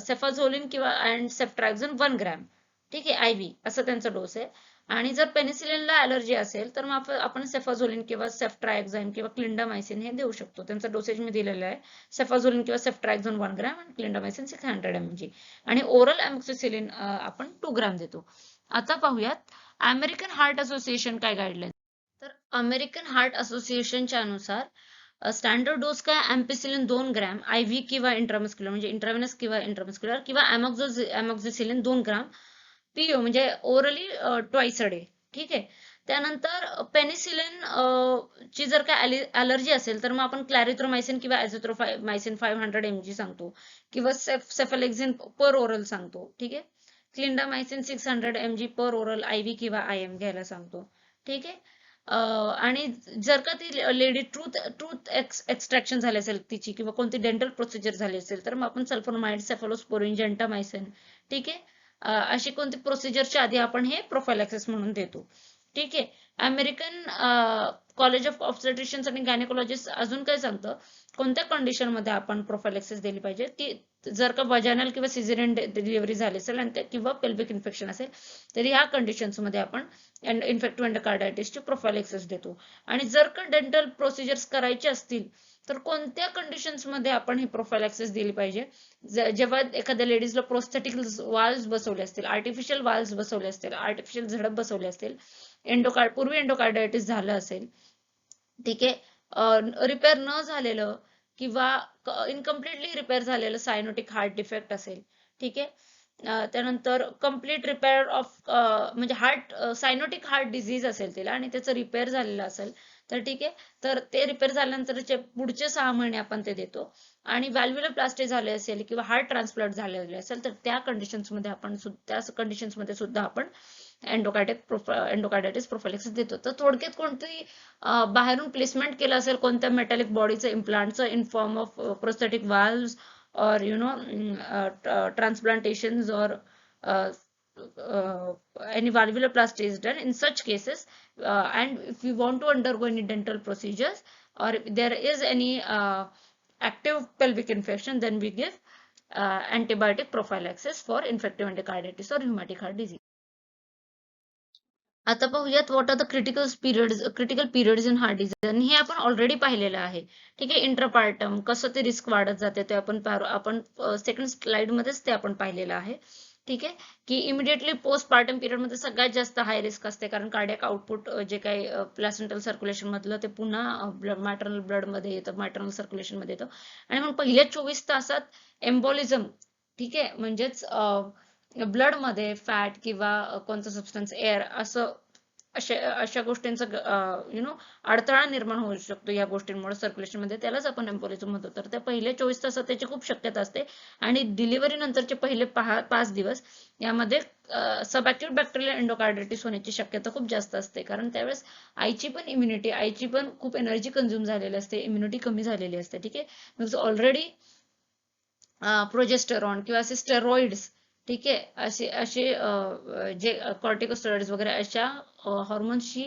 सेफाझोलिन किंवा अँड सेफ्ट्रॅक्झन 1 ग्रॅम. ठीक आहे, IV असं त्यांचा डोस आहे. आणि जर पेनिसिलिनला ॲलर्जी असेल तर मग आपण सेफाझोलिन किंवा सेफ्ट्राएक्झाइन किंवा क्लिंडामायसिन हे देऊ शकतो. त्यांचा डोसेज मी दिलेला आहे, सेफाझोलिन किंवा सेफ्ट्राएक्झाइन 1 ग्रॅम आणि क्लिंडामायसिन 600 mg आणि ओरल अमोक्सिसिलिन आपण 2 ग्रॅम देतो. आता पाहूयात अमेरिकन हार्ट असोसिएशन काय गाईडलाईन. तर अमेरिकन हार्ट असोसिएशनच्या अनुसार स्टँडर्ड डोस काय, अँपेसिलिन 2 ग्रॅम IV किंवा इंट्रामस्क्युलर म्हणजे इंट्राव्हेनस किंवा इंट्रामस्क्युलर किंवा अमोक्सिसिलिन 2 ग्रॅम PO म्हणजे ओरली ट्वाइस अ डे. ठीक आहे, त्यानंतर पेनिसिलिन ची जर का ॲलर्जी असेल तर मग आपण क्लॅरिथ्रोमायसिन किंवा ॲझिथ्रोमायसिन 500 mg सांगतो किंवा सेफलेक्झिन पर ओरल सांगतो. ठीक आहे, क्लिंडामायसिन 600 mg पर ओरल IV किंवा IM घ्यायला सांगतो. ठीक आहे, आणि जर का ती लेडी ट्रूथ ट्रूथ एक्स्ट्रॅक्शन झाली असेल तिची किंवा कोणती डेंटल प्रोसिजर झाली असेल तर मग आपण सल्फोनामाइड, सेफालोस्पोरिन, जेंटामायसिन, ठीक आहे, अशी कोणती प्रोसिजरच्या आधी आपण हे प्रोफायलॅक्सिस म्हणून देतो. ठीक आहे. अमेरिकन कॉलेज ऑफ ऑब्स्टेट्रिशियन्स आणि गायनेकोलॉजिस्ट अजून काय सांगतं, कोणत्या कंडिशन मध्ये आपण प्रोफायलॅक्सिस दिली पाहिजे, ती जर का वजायनल किंवा सिझेरियन डिलिव्हरी झाली असेल आणि किंवा पेल्विक इन्फेक्शन असेल तर ह्या कंडिशन्स मध्ये आपण इन्फेक्टिव्ह एंडोकार्डायटिसची प्रोफायलॅक्सिस देतो. आणि जर का डेंटल प्रोसिजर्स करायचे असतील तर कोणत्या कंडिशन्स मध्ये आपण ही प्रोफायलॅक्सिस दिली पाहिजे, जेव्हा एखाद्या लेडीजला प्रोस्थेटिक वाल्व्स बसवले असतील, आर्टिफिशियल वाल्व्स बसवले असतील, आर्टिफिशियल झडप बसवले असतील, पूर्वी एंडोकार्डायटिस झालं असेल, ठीक आहे, रिपेअर न झालेलं किंवा इनकम्प्लिटली रिपेअर झालेलं सायनोटिक हार्ट डिफेक्ट असेल, ठीक आहे, त्यानंतर कम्प्लीट रिपेअर ऑफ म्हणजे सायनोटिक हार्ट डिझीज असेल तिला आणि त्याचं रिपेअर झालेलं असेल तर ठीक आहे, तर ते रिपेअर झाल्यानंतरचे पुढचे 6 महिने आपण ते देतो. आणि व्हॅल्व्युलोप्लास्टी झाले असेल किंवा हार्ट ट्रान्सप्लांट झालेले असेल तर त्या कंडिशन्स मध्ये सुद्धा आपण एंडोकार्डायटिस प्रोफायलॅक्सिस देतो. तर थोडक्यात कोणती बाहेरून प्लेसमेंट केलं असेल कोणत्या मेटॅलिक बॉडीचं इम्प्लांटचं in form of prosthetic valves or transplantations or any valvuloplasty is done in such cases, and if you want to undergo any dental procedures or if there is any active pelvic infection, then we give antibiotic prophylaxis for infective endocarditis or rheumatic heart disease. आता पाहूयात what are the critical periods in heart disease. आणि हे आपण already पाहिलेलं आहे. ठीक आहे. Intrapartum कसं ते रिस्क वाढत जाते ते आपण सेकंड स्लाइड मध्येच ते आपण पाहिलेलं आहे. ठीक आहे, की इमिडिएटली पोस्टपार्टम पिरियड मध्ये सगळ्यात जास्त हाय रिस्क असते, कारण कार्डियक आउटपुट जे काही प्लॅसेंटल सर्क्युलेशन मधलं ते पुन्हा मॅटर्नल ब्लड मध्ये येतं, मॅटर्नल सर्क्युलेशन मध्ये येतं. आणि मग पहिल्या 24 तासात एम्बोलिझम, ठीक आहे, म्हणजेच ब्लड मध्ये फॅट किंवा कोणतं सबस्टन्स एअर असं अशा गोष्टींचा अडथळा निर्माण होऊ शकतो या गोष्टींमुळे सर्क्युलेशन मध्ये, त्यालाच आपण एम्बोलिझम म्हणतो. तर त्या पहिल्या 24 तासात त्याची खूप शक्यता असते. आणि डिलिव्हरी नंतरचे पहिले 5 दिवस यामध्ये सबअक्यूट बॅक्टेरियल एंडोकार्डायटिस होण्याची शक्यता खूप जास्त असते, कारण त्यावेळेस आईची पण खूप एनर्जी कंझ्युम झालेली असते, इम्युनिटी कमी झालेली असते. ठीक आहे, म्हणजे ऑलरेडी प्रोजेस्टेरॉन किंवा असे स्टेरॉइड्स, ठीक आहे, असे जे कॉर्टिकोस्टेरॉइड्स वगैरे अशा हॉर्मोन्सची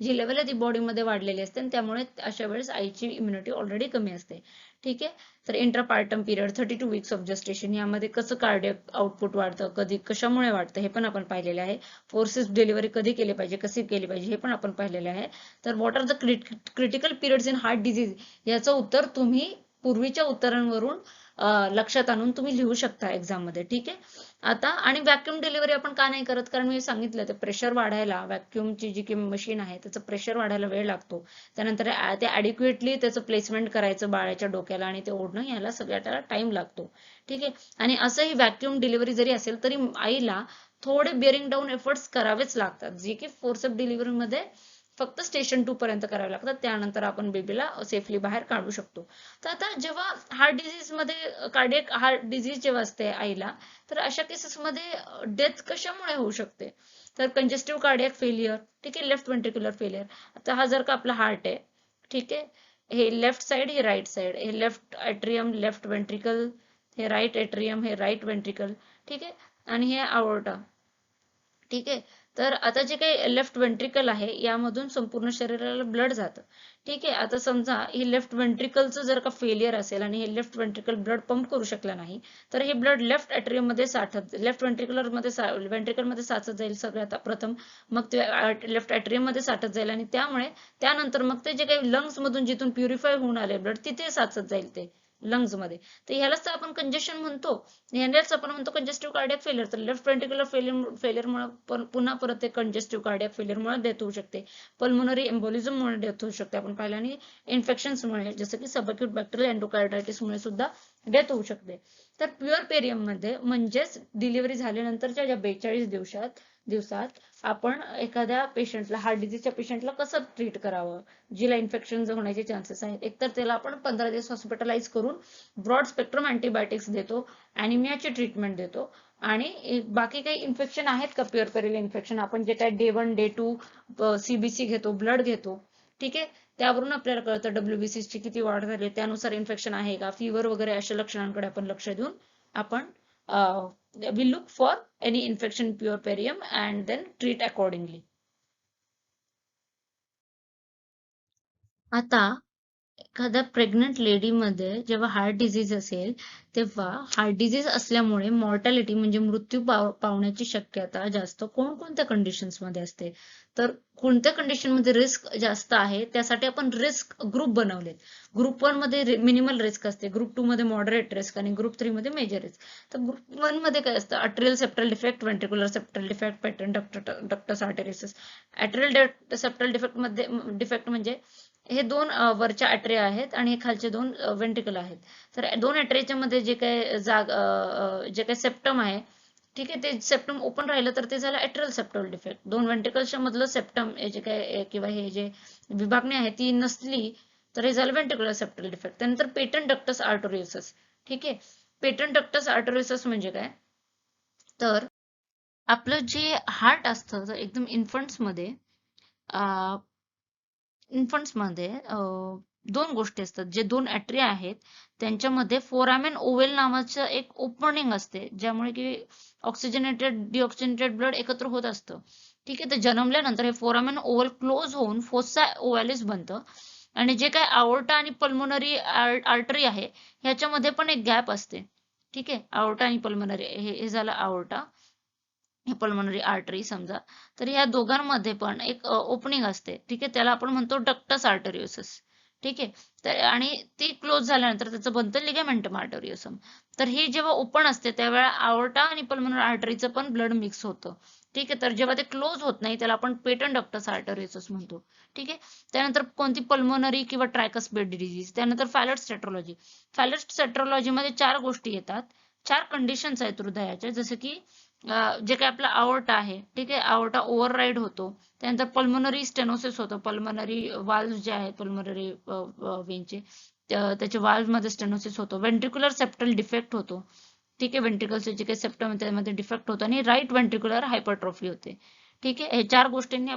जी लेवल आहे ती बॉडीमध्ये वाढलेली असते आणि त्यामुळे अशा वेळेस आईची इम्युनिटी ऑलरेडी कमी असते. ठीक आहे, तर intrapartum period 32 weeks of gestation यामध्ये कसं कार्डियक आउटपुट वाढतं, कशामुळे वाढतं हे पण आपण पाहिलेले आहे. फोर्सेस डिलिव्हरी कधी केली पाहिजे, कशी केली पाहिजे हे पण आपण पाहिलेले आहे. तर what are the critical periods in heart disease याचं उत्तर तुम्ही पूर्वीच्या उत्तरांवरून लक्षात आणून तुम्ही लिहू शकता एक्झाम मध्ये. ठीक आहे, आता आणि व्हॅक्यूम डिलिव्हरी आपण का नाही करत, कारण मी सांगितलं ते प्रेशर वाढायला, व्हॅक्यूमची जी काही मशीन आहे त्याचं प्रेशर वाढायला वेळ लागतो. त्यानंतर ते ॲडिक्युएटली त्याचं प्लेसमेंट करायचं बाळाच्या डोक्याला आणि ते ओढणं याला सगळ्याला टाइम लागतो. ठीक आहे, आणि असंही व्हॅक्यूम डिलिव्हरी जरी असेल तरी आईला थोडे बिअरिंग डाऊन एफर्ट्स करावेच लागतात, जे की फोर्सअप डिलिव्हरी मध्ये फक्त स्टेशन 2 पर्यंत करावे लागतात. त्यानंतर आपण बेबीला सेफली बाहेर काढू शकतो. तर आता जेव्हा हार्ट डिझीज मध्ये कार्डियक हार्ट डिझीज जेव्हा असते आईला, तर अशा केसेस मध्ये डेथ कशामुळे होऊ शकते, तर कंजेस्टिव्ह कार्डियक फेलियर, ठीक आहे, लेफ्ट व्हेंट्रिक्युलर फेलियर. आता हा जर का आपला हार्ट आहे, ठीक आहे, हे लेफ्ट साइड हे राईट साइड, हे लेफ्ट एट्रियम लेफ्ट व्हेंट्रिकल, हे राईट एट्रियम हे राईट व्हेंट्रिकल, ठीक आहे, आणि हे अओर्टा. ठीक आहे, तर आता जे काही लेफ्ट व्हेंट्रिकल आहे यामधून संपूर्ण शरीराला ब्लड जातं. ठीक आहे, आता समजा हे लेफ्ट व्हेंट्रिकलचं जर का फेलियर असेल आणि हे लेफ्ट व्हेंट्रिकल ब्लड पंप करू शकला नाही, तर हे ब्लड लेफ्ट एट्रियम मध्ये लेफ्ट व्हेंट्रिकल मध्ये साचत जाईल सगळ्यात प्रथम, मग ते लेफ्ट एट्रियम मध्ये साठत जाईल आणि त्यानंतर मग ते जे काही लंग्स मधून जिथून प्युरिफाय होऊन आले ब्लड तिथे साचत जाईल ते लंग्स मध्ये. तर ह्यालाच तर आपण कंजेशन म्हणतो, ह्यालाच आपण म्हणतो कंजेस्टिव्ह कार्डियक फेलियर. तर लेफ्ट व्हेंट्रिक्युलर फेलियरमुळे पुन्हा परत ते कंजेस्टिव्ह कार्डियक फेलियरमुळे डेथ होऊ शकते, पल्मोनरी एम्बोलिझममुळे डेथ होऊ शकते आपण पाहिलं, आणि इन्फेक्शन्समुळे जसं की सबअक्यूट बॅक्टेरियल एंडोकार्डायटिसमुळे सुद्धा डेथ होऊ शकते. तर प्युअर पेरियम मध्ये म्हणजेच डिलिव्हरी झाल्यानंतरच्या ज्या 42 दिवसात दिवसात आपण एखाद्या पेशंटला, हार्ट डिझीजच्या पेशंटला कसं ट्रीट करावं, जिला इन्फेक्शन होण्याचे चान्सेस आहेत. एकतर त्याला आपण 15 दिवस हॉस्पिटलाइज करून ब्रॉड स्पेक्ट्रम अँटीबायोटिक्स देतो, अॅनिमियाची ट्रीटमेंट देतो, आणि बाकी काही इन्फेक्शन आहेत का प्युअरपेरियल इन्फेक्शन, आपण जे काय डे 1 डे 2 सीबीसी घेतो, ब्लड घेतो, ठीक आहे, त्यावरून आपल्याला कळतं WBC ची किती वाढ झाली, त्यानुसार इन्फेक्शन आहे का, फीवर वगैरे अशा लक्षणांकडे आपण लक्ष देऊन आपण we look for any infection puerperium and then treat accordingly. आता एखाद्या प्रेग्नंट लेडीमध्ये जेव्हा हार्ट डिझीज असेल, तेव्हा हार्ट डिझीज असल्यामुळे मॉर्टॅलिटी म्हणजे मृत्यू पावण्याची शक्यता जास्त कोणकोणत्या कंडिशन्स मध्ये असते, तर कोणत्या कंडिशन मध्ये रिस्क जास्त आहे त्यासाठी आपण रिस्क ग्रुप बनवलेत. ग्रुप 1 मध्ये मिनिमल रिस्क असते, ग्रुप 2 मध्ये मॉडरेट रिस्क आणि ग्रुप 3 मध्ये मेजर रिस्क. तर ग्रुप 1 मध्ये काय असतं, atrial septal defect, ventricular septal defect, patent ductus arteriosus. Atrial septal defect म्हणजे हे दोन वरच्या अट्रिया आहेत आणि हे खालचे दोन वेंट्रिकल आहेत. तर दोन अट्रियाच्या मध्ये जे काही सेप्टम आहे, ठीक आहे, ते सेप्टम ओपन राहिलं तर ते झालं अट्रियल सेप्टल डिफेक्ट. दोन वेंट्रिकल्सच्या मधलं सेप्टम जे काय किंवा हे जे विभागणी आहे ती नसली तर हे झालं वेंट्रिक्युलर सेप्टल डिफेक्ट. त्यानंतर पेटंट डक्टस आर्टोरियोसिस. ठीक आहे, पेटंट डक्टस आर्टोरियोसिस म्हणजे काय, तर आपलं जे हार्ट असतं एकदम इन्फंट्समध्ये दोन गोष्टी असतात. जे दोन अॅट्रिया आहेत त्यांच्यामध्ये फोरामेन ओव्हल नावाचं एक ओपनिंग असते, ज्यामुळे की ऑक्सिजनेटेड डिऑक्सिजनेटेड ब्लड एकत्र होत असतं. ठीक आहे, तर जन्मल्यानंतर हे फोरामेन ओव्हल क्लोज होऊन फोसा ओव्हॅलिस बनतं, आणि जे काय आओर्टा आणि पल्मोनरी आर्टरी आहे ह्याच्यामध्ये पण एक गॅप असते. ठीक आहे, आओर्टा आणि पल्मोनरी हे झालं आओर्टा, हे पल्मोनरी आर्टरी समजा. तर या दोघांमध्ये पण एक ओपनिंग असते. ठीक आहे, त्याला आपण म्हणतो डक्टस आर्टरियोसिस. ठीक आहे, तर आणि ती क्लोज झाल्यानंतर त्याचं बनतं लिगामेंटम आर्टरियोसम. तर ही जेव्हा ओपन असते त्यावेळेला आओर्टा आणि पल्मोनरी आर्टरीचं पण ब्लड मिक्स होतं. ठीक आहे, तर जेव्हा ते क्लोज होत नाही त्याला आपण पेटंट डक्टस आर्टरियोसिस म्हणतो. ठीक आहे, त्यानंतर कोणती पल्मोनरी किंवा ट्रायकस्पिड डिजीज. त्यानंतर फॅलट स्टेट्रोलॉजी. फॅलट स्टेट्रोलॉजी मध्ये चार गोष्टी येतात, चार कंडिशन्स आहेत हृदयाच्या, जसं की जे काही आपला आओर्टा आहे, ठीक आहे, आओर्टा ओव्हरराईड होतो. त्यानंतर पल्मोनरी स्टेनोसिस होतं, पल्मोनरी वाल्व्ह जे आहेत पल्मोनरी वेनचे त्याच्या वाल्व्ह मध्ये स्टेनोसिस होतो. व्हेंट्रिक्युलर सेप्टल डिफेक्ट होतो. ठीक आहे, व्हेंट्रिकलचे जे काही सेप्टम आहे त्यामध्ये डिफेक्ट होतो, आणि राईट व्हेंट्रिक्युलर हायपरट्रॉफी होते. ठीक आहे, हे चार गोष्टींनी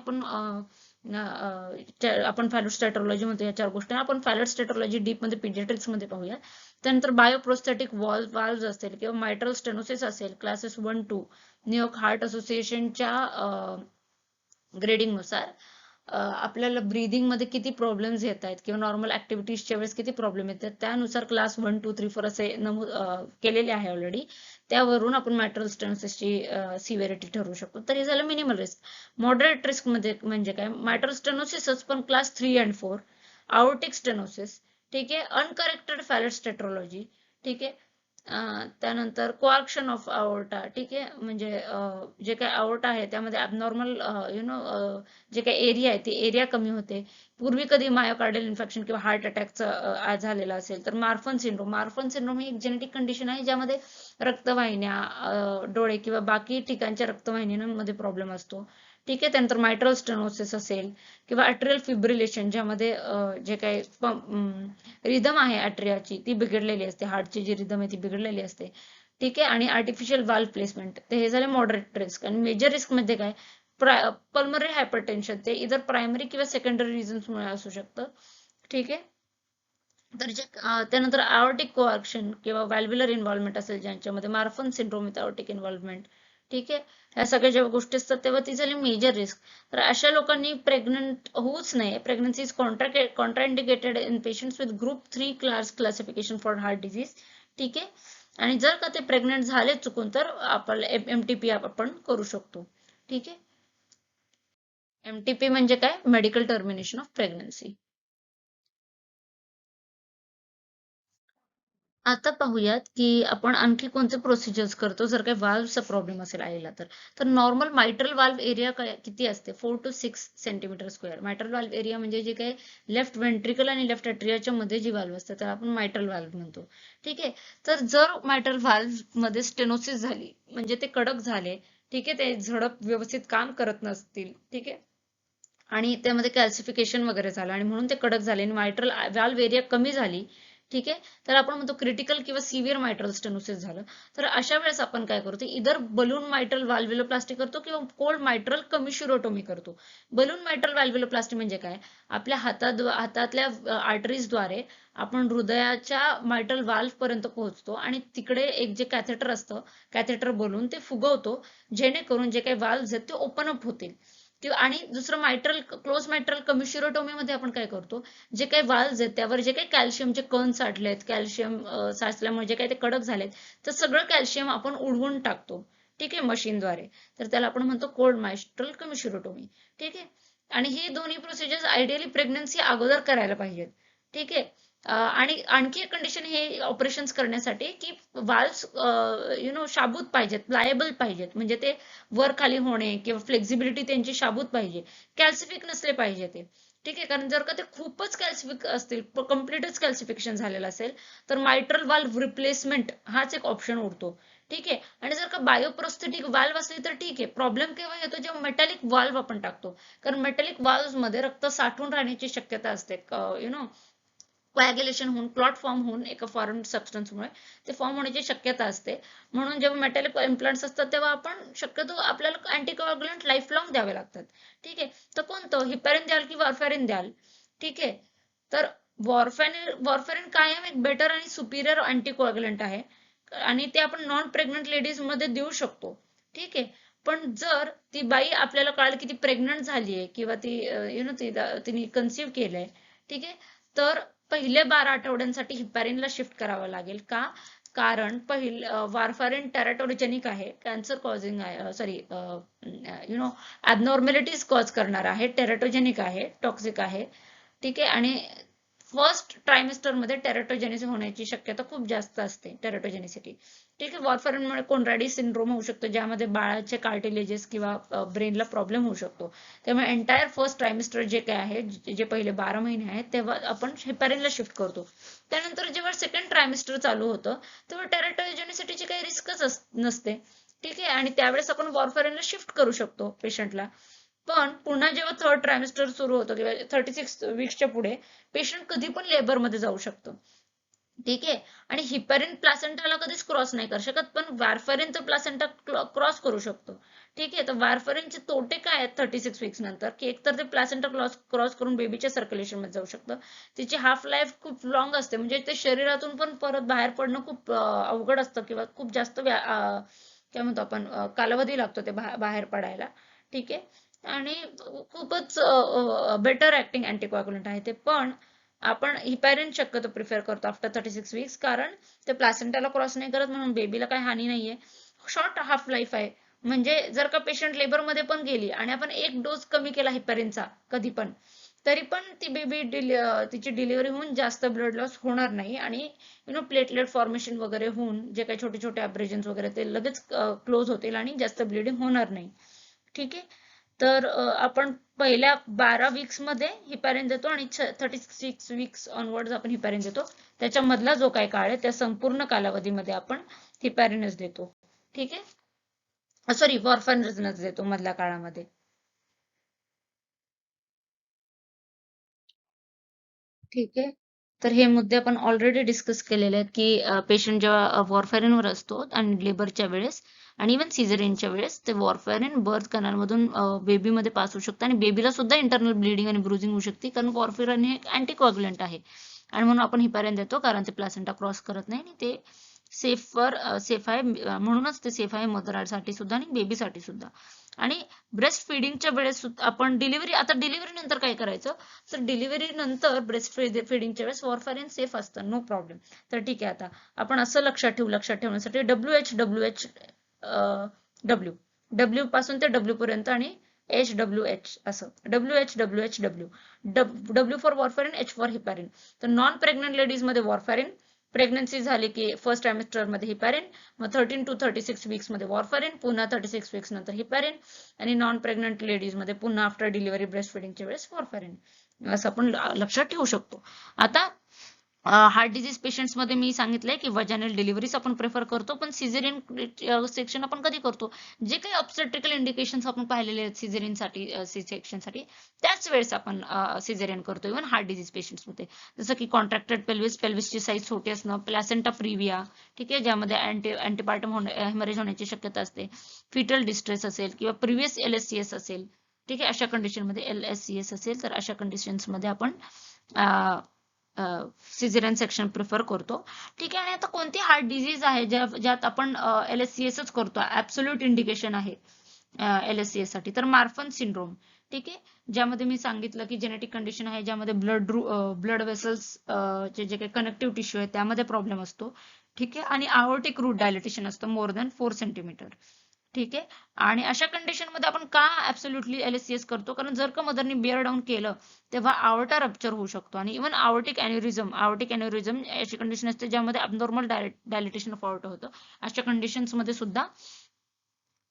आपण फॅलोस्टॅटॉलॉजी म्हणतो. या चार गोष्टी आपण फॅलोस्टॅटॉलॉजी डीप मध्ये पीडियाट्रिक्स मध्ये पाहूया. त्यानंतर बायोप्रोस्थेटिक वाल्व्ह असतील किंवा मायट्रल स्टेनोसिस असेल क्लासेस 1-2 न्यूयॉर्क हार्ट असोसिएशनच्या ग्रेडिंग नुसार आपल्याला ब्रीदिंग मध्ये किती प्रॉब्लेम्स येत आहेत किंवा नॉर्मल ऍक्टिव्हिटीजच्या वेळेस किती प्रॉब्लेम येतात त्यानुसार क्लास 1, 2, 3, 4 असे नमूद केलेले आहे ऑलरेडी. त्यावरून आपण मॅट्रल स्टेनोसिसची सिव्हिरिटी ठरवू शकतो. तर हे झालं मिनिमल रिस्क. मॉडरेट रिस्क मध्ये म्हणजे काय, मॅट्रल स्टेनोसिसच पण क्लास 3 and 4, आओर्टिक स्टेनोसिस, ठीक आहे, अनकरेक्टेड फॅलट स्टेट्रोलॉजी, ठीक आहे, त्यानंतर कोआर्क्शन ऑफ आओर्टा. ठीक आहे, म्हणजे जे काही आओर्टा आहे त्यामध्ये ॲबनॉर्मल जे काही एरिया आहे ती एरिया कमी होते. पूर्वी कधी मायोकार्डियल इन्फेक्शन किंवा हार्ट अटॅकचा झालेला असेल तर मार्फन सिंड्रोम ही एक जेनेटिक कंडिशन आहे ज्यामध्ये रक्तवाहिन्या, डोळे किंवा बाकी ठिकाणच्या रक्तवाहिन्यांमध्ये प्रॉब्लेम असतो. ठीक आहे, त्यानंतर मायट्रल स्टेनोसिस असेल किंवा अट्रियल फिब्रिलेशन, ज्यामध्ये जे काही रिदम आहे अट्रियाची ती बिघडलेली असते, हार्टची जी रिदम आहे ती बिघडलेली असते. ठीक आहे, आणि आर्टिफिशियल वाल्व प्लेसमेंट. तर हे झाले मॉडरेट रिस्क. आणि मेजर रिस्क मध्ये काय, पल्मनरी हायपरटेन्शन, ते इधर प्रायमरी किंवा सेकंडरी रिझन्समुळे असू शकतं. ठीक आहे, तर त्यानंतर आयोर्टिक कोआर्क्शन किंवा व्हॅल्व्युलर इन्व्हॉल्वमेंट असेल ज्यांच्यामध्ये, मार्फन सिंड्रोम विथ आयोर्टिक इन्व्हॉल्वमेंट. ठीक आहे, ह्या सगळ्या जेव्हा गोष्टी असतात तेव्हा ती झाली मेजर रिस्क. तर अशा लोकांनी प्रेग्नंट होऊच नये. Pregnancy is contraindicated in patients with group 3 classification for heart disease. ठीक आहे, आणि जर का ते प्रेग्नंट झाले चुकून तर आपण MTP आपण करू शकतो. ठीक आहे, MTP म्हणजे काय, मेडिकल टर्मिनेशन ऑफ प्रेग्नन्सी. आता पाहूयात की आपण आणखी कोणते प्रोसिजर्स करतो जर काही वाल्व्हचा प्रॉब्लेम असेल आईला तर. तर नॉर्मल मायट्रल वाल्व एरिया किती असते, 4 to 6 centimetre square. Mitral valve area म्हणजे जे काही लेफ्ट वेंट्रिकल आणि लेफ्ट अट्रियाच्या मध्ये जी वाल्व असते त्याला आपण मायट्रल वाल्व म्हणतो. ठीक आहे, तर जर मायट्रल वाल्व मध्ये स्टेनोसिस झाली म्हणजे ते कडक झाले, ठीक आहे, ते झडप व्यवस्थित काम करत नसतील. ठीक आहे, आणि त्यामध्ये कॅल्सिफिकेशन वगैरे झालं आणि म्हणून ते कडक झाले आणि मायट्रल व्हॅल्व एरिया कमी झाली. ठीक आहे, तर आपण म्हणतो क्रिटिकल किंवा सिव्हिअर मायट्रल स्टेनोसिस झालं. तर अशा वेळेस आपण काय करतो, इधर बलून मायट्रल व्हॅल्व्युलोप्लास्टी करतो किंवा कोल्ड मायट्रल कमिशिरोटोमी करतो. बलून मायट्रल व्हॅल्व्युलोप्लास्टी म्हणजे काय, आपल्या हातातल्या आर्टरीजद्वारे आपण हृदयाच्या मायट्रल व्हॅल्व पर्यंत पोहोचतो आणि तिकडे एक जे कॅथेटर असतं, कॅथेटर बोलून ते फुगवतो, जेणेकरून जे काही व्हॅल्व्ज आहेत ते ओपन अप होतील. किंवा आणि दुसरं मायट्रल क्लोज मायट्रल कमिशिरोटोमी मध्ये आपण काय करतो, जे काही वाल्व्ज आहेत त्यावर जे काही कॅल्शियमचे कण साठलेत, कॅल्शियम साचल्यामुळे जे काही ते कडक झालेत, तर सगळं कॅल्शियम आपण उडवून टाकतो. ठीक आहे, मशीनद्वारे. तर त्याला आपण म्हणतो कोल्ड मायट्रल कमिशिरोटोमी. ठीक आहे, आणि ही दोन्ही प्रोसिजर्स आयडियली प्रेग्नन्सी अगोदर करायला पाहिजेत. ठीक आहे, आणि आणखी एक कंडिशन हे ऑपरेशन्स करण्यासाठी की वाल्व्स शाबूत पाहिजेत, प्लायबल पाहिजेत, म्हणजे ते वर खाली होणे किंवा फ्लेक्झिबिलिटी त्यांची शाबूत पाहिजे, कॅल्सिफिक नसले पाहिजे ते. ठीक आहे, कारण जर का ते खूपच कॅल्सिफिक असतील, कम्प्लीटच कॅल्सिफिकेशन झालेलं असेल, तर मायट्रल वाल्व रिप्लेसमेंट हाच एक ऑप्शन उरतो. ठीक आहे, आणि जर का बायोप्रोस्थेटिक वाल्व असली तर ठीक आहे. प्रॉब्लेम केव्हा येतो, जेव्हा मेटॅलिक वाल्व आपण टाकतो, कारण मेटॅलिक वाल्व्ह मध्ये रक्त साठून राहण्याची शक्यता असते. कोॲग्युलेशन होऊन, क्लॉट फॉर्म होऊन एका फॉरेन सबस्टन्समुळे ते फॉर्म होण्याची शक्यता असते. म्हणून जेव्हा मेटॅलिक इम्प्लांट्स असतात तेव्हा आपण शक्यतो आपल्याला अँटीकोॲग्युलंट लाईफ लॉंग द्यावे लागतात. ठीक आहे, तर कोणतं, हिपॅरिन द्याल की वॉरफॅरिन द्याल? ठीक आहे, तर वॉरफॅरिन कायम एक बेटर आणि सुपिरियर अँटीकोॲग्युलंट आहे आणि ते आपण नॉन प्रेग्नंट लेडीज मध्ये देऊ शकतो. ठीक आहे, पण जर ती बाई आपल्याला कळालं की ती प्रेग्नंट झालीये किंवा ती तिने कन्सिव्ह केलंय, ठीक आहे, तर पहिल्या 12 आठवड्यांसाठी हिपॅरिनला शिफ्ट करावं लागेल. का? कारण वारफारिन टेराटोजेनिक आहे, कॅन्सर कॉझिंग आहे, सॉरी ॲबनॉर्मॅलिटीज कॉज करणार आहे, टेराटोजेनिक आहे, टॉक्सिक आहे. ठीक आहे, आणि फर्स्ट ट्रायमिस्टर मध्ये टेराटोजेनिस होण्याची शक्यता खूप जास्त असते, टेराटोजेनिसिटी. ठीक आहे, वॉरफॅरिनमुळे कोनरॅडी सिंड्रोम होऊ शकतो, ज्यामध्ये बाळाचे कार्टिलेजेस किंवा ब्रेनला प्रॉब्लेम होऊ शकतो. त्यामुळे एंटायर फर्स्ट ट्रायमिस्टर जे काय आहे, जे पहिले 12 महिने आहेत, तेव्हा आपण हेपॅरिनला शिफ्ट करतो. त्यानंतर जेव्हा सेकंड ट्रायमिस्टर चालू होतं, तेव्हा टेराटोजेनिसिटीची काही रिस्कच नसते. ठीक आहे, आणि त्यावेळेस आपण वॉरफॅरिनला शिफ्ट करू शकतो पेशंटला. पण पुन्हा जेव्हा थर्ड ट्रायमिस्टर सुरू होतो किंवा 36 वीक्सच्या पुढे पेशंट कधी पण लेबरमध्ये जाऊ शकतो. ठीक आहे, आणि हिपॅरिन प्लासेंटाला कधीच क्रॉस नाही करू शकत, पण वॉरफॅरिन तर प्लासेंटा क्रॉस करू शकतो. ठीक आहे, तर वॉरफॅरिनचे तोटे काय आहेत 36 वीक्स नंतर, की एकतर ते प्लासेंटा क्रॉस करून बेबीच्या सर्क्युलेशन मध्ये जाऊ शकतं. तिची हाफ लाईफ खूप लॉंग असते, म्हणजे ते शरीरातून पण परत बाहेर पडणं खूप अवघड असतं किंवा खूप जास्त काय म्हणतो आपण कालावधी लागतो ते बाहेर पडायला. ठीक आहे, आणि खूपच बेटर ऍक्टिंग अँटीकोॲग्युलंट आहे ते. पण आपण हिपॅरिन शक्यतो प्रिफर करतो आफ्टर 36 वीक्स, कारण ते प्लासेंटाला क्रॉस नाही करत, म्हणून बेबीला काही हानी नाहीये. शॉर्ट हाफ लाईफ आहे, म्हणजे जर का पेशंट लेबरमध्ये पण गेली आणि आपण एक डोस कमी केला हिपॅरिनचा कधी पण, तरी पण ती बेबी तिची डिलिव्हरी होऊन जास्त ब्लड लॉस होणार नाही आणि प्लेटलेट फॉर्मेशन वगैरे होऊन जे काही छोटे छोटे अब्रेजन्स वगैरे ते लगेच क्लोज होतील आणि जास्त ब्लिडिंग होणार नाही. ठीक आहे, तर आपण पहिल्या 12 वीक्स मध्ये हिपॅरिन देतो आणि 36 वीक्स ऑनवर्ड्स आपण हिपॅरिन देतो. त्याच्या मधला जो काही काळ आहे त्या संपूर्ण कालावधीमध्ये आपण हिपॅरिनच देतो. ठीक आहे, सॉरी वॉरफॅरिनच देतो मधल्या काळामध्ये. ठीक आहे, तर हे मुद्दे आपण ऑलरेडी डिस्कस केलेले आहेत की पेशंट जेव्हा वॉरफॅरिनवर असतो आणि लेबरच्या वेळेस आणि इव्हन सिझेरियनच्या वेळेस ते वॉरफॅरिन बर्थ कॅनलमधून बेबीमध्ये पास होऊ शकतं आणि बेबीला सुद्धा इंटरनल ब्लिडिंग आणि ब्रुजिंग होऊ शकते, कारण वॉरफॅरिन हे अँटीकोॲग्युलंट आहे. आणि म्हणून आपण हिपॅरिन देतो, कारण ते प्लासेंटा क्रॉस करत नाही आणि ते सेफ आहे, म्हणूनच ते सेफ आहे मदरसाठी सुद्धा आणि बेबीसाठी सुद्धा. आणि ब्रेस्ट फिडिंगच्या वेळेस आपण आता डिलिव्हरी नंतर काय करायचं, तर डिलिव्हरी नंतर ब्रेस्ट फिडिंगच्या वेळेस वॉरफॅरिन सेफ असतं, नो प्रॉब्लेम. तर ठीक आहे, आता आपण असं लक्षात ठेवण्यासाठी डब्ल्यू डब्ल्यू पासून ते डब्ल्यू पर्यंत आणि एच असं W for warfarin, H for heparin. तर नॉन प्रेग्नंट लेडीज मध्ये वॉरफॅरिन, प्रेग्नन्सी झाली की फर्स्ट ट्रायमिस्टर मध्ये हिपॅरिन, मग 13 to 36 वीक्स मध्ये वॉरफॅरिन, पुन्हा 36 वीक्स नंतर हिपॅरिन, आणि नॉन प्रेग्नंट लेडीज मध्ये पुन्हा आफ्टर डिलिव्हरी ब्रेस्ट फिडिंगच्या वेळेस वॉरफॅरिन. असं आपण लक्षात ठेवू शकतो. आता हार्ट डिझीज पेशंट्स मध्ये मी सांगितलंय की वजायनल डिलिव्हरीज आपण प्रेफर करतो, पण सिझेरियन सेक्शन आपण कधी करतो, जे काही ऑब्स्टेट्रिकल इंडिकेशन्स आपण पाहिलेले आहेत सिझेरियन साठी, सी सेक्शन साठी, त्याच वेळेस आपण सिझेरियन करतो इव्हन हार्ट डिझीज पेशंट्स मध्ये. जसं की कॉन्ट्रॅक्टेड पेल्विस, पेल्विसची साईज छोटी असणं, प्लॅसेंटा प्रिव्हिया, ठीक आहे, ज्यामध्ये अँटीपार्टम हेमरेज होण्याची शक्यता असते, फिटल डिस्ट्रेस असेल किंवा प्रिव्हियस LSCS असेल, ठीक आहे, अशा कंडिशन मध्ये LSCS असेल तर अशा कंडिशन्स मध्ये आपण सिझेरियन सेक्शन प्रिफर करतो. ठीक आहे. आणि आता कोणती हार्ट डिझीज आहे ज्यात आपण LSCSच करतो, ऍब्सोल्यूट इंडिकेशन आहे LSCS साठी, तर मार्फन सिंड्रोम. ठीक आहे, ज्यामध्ये मी सांगितलं की जेनेटिक कंडिशन आहे, ज्यामध्ये ब्लड वेसल्स जे काही कनेक्टिव्ह टिश्यू आहे त्यामध्ये प्रॉब्लेम असतो. ठीक आहे, आणि आयोर्टिक रूट डायलिटेशन असतं मोर दॅन 4 सेंटीमीटर. ठीक आहे, आणि अशा कंडिशन मध्ये आपण का ऍब्सोल्युटली LSCS करतो, कारण जर का मदरनी बिअर डाऊन केलं तेव्हा आवर्टा रप्चर होऊ शकतो, आणि इव्हन आवर्टिक अॅन्युरिझम अशी कंडिशन असते ज्यामध्ये अबनॉर्मल डायलिटेशन ऑफ आवर्टा होतं. अशा कंडिशन्स मध्ये सुद्धा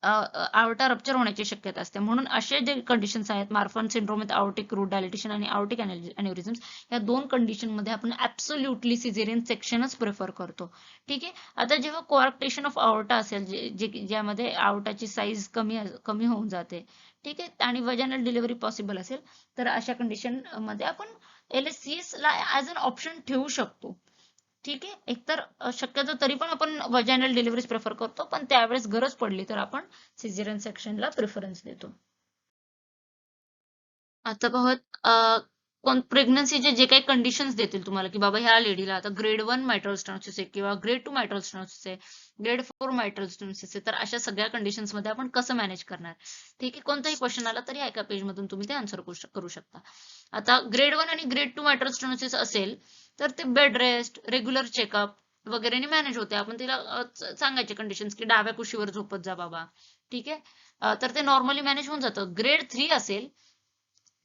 आवर्टा रप्चर होण्याची शक्यता असते. म्हणून असे जे कंडिशन्स आहेत, Marfan syndrome with aortic root dilatation आणि आवर्टिक अॅन्युरिझम्स, या दोन कंडिशन मध्ये आपण ऍब्सोल्युटली सिझेरियन सेक्शनच प्रेफर करतो. ठीक आहे. आता जेव्हा कोआर्क्टेशन ऑफ आवर्टा असेल, ज्यामध्ये आवर्टाची साईज कमी होऊन जाते, ठीक आहे, आणि वजायनल डिलिव्हरी पॉसिबल असेल, तर अशा कंडिशन मध्ये आपण LSCS ला ऍज अन ऑप्शन ठेवू शकतो. ठीक आहे, एकतर शक्यतो तरी पण आपण वजायनल डिलिव्हरीज प्रेफर करतो, पण त्यावेळेस गरज पडली तर आपण सिझेरियन सेक्शनला प्रेफरन्स देतो. आता बघत प्रेग्नन्सीचे जे काही कंडिशन्स देतील तुम्हाला, की बाबा ह्या लेडीला आता ग्रेड 1 मायट्रल स्टेनोसिस आहे किंवा ग्रेड 2 मायट्रल स्टेनोसिस आहे, ग्रेड 4 मायट्रल स्टेनोसिस आहे, तर अशा सगळ्या कंडिशन्स मध्ये आपण कसं मॅनेज करणार. ठीक आहे, कोणताही क्वेश्चन आला तरी एका पेज मधून तुम्ही ते आन्सर करू शकता. आता ग्रेड 1 आणि ग्रेड 2 मायट्रल स्टेनोसिस असेल तर ते बेड रेस्ट, रेग्युलर चेकअप वगैरे मॅनेज होते. आपण तिला सांगायचे कंडिशन्स की डाव्या कुशीवर झोपत जा बाबा. ठीक आहे, तर ते नॉर्मली मॅनेज होऊन जातं. ग्रेड 3 असेल,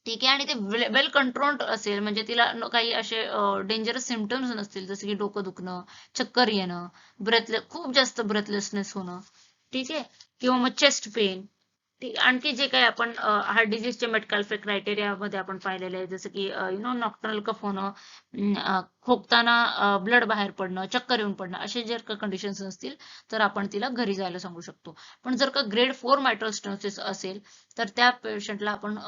ठीक आहे, आणि ते वेल कंट्रोल्ड असेल, म्हणजे तिला काही असे डेंजरस सिम्पटम्स नसतील, जसे की डोकं दुखणं, चक्कर येणं, खूप जास्त ब्रेथलेसनेस होणं, ठीक आहे, किंवा मग चेस्ट पेन. आणखी जे काही आपण हार्ट डिझीजचे मेडिकल क्रायटेरिया मध्ये आपण पाहिलेले आहे, जसं की नॉक्टर्नल कफ होणं, खोकताना ब्लड बाहेर पडणं, चक्कर येऊन पडणं, असे जर का कंडिशन्स असतील तर आपण तिला घरी जायला सांगू शकतो. पण जर का ग्रेड 4 मायट्रल स्टेनोसिस असेल तर त्या पेशंटला आपण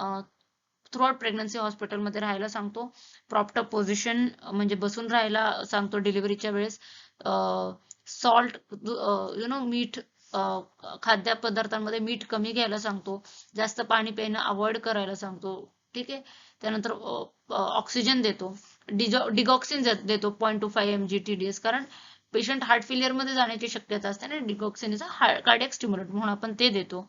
थ्रू आउट प्रेग्नन्सी हॉस्पिटलमध्ये राहायला सांगतो. प्रॉपर पोझिशन म्हणजे बसून राहायला सांगतो डिलिव्हरीच्या वेळेस. सॉल्ट, मीठ, खाद्यपदार्थांमध्ये मीठ कमी घ्यायला सांगतो. जास्त पाणी पिणं अवॉइड करायला सांगतो. ठीक आहे, त्यानंतर ऑक्सिजन देतो, डिगॉक्सिन देतो 0.25 mg TDS, कारण पेशंट हार्ट फेलियर मध्ये जाण्याची शक्यता असते आणि digoxin is a cardiac stimulant म्हणून आपण ते देतो.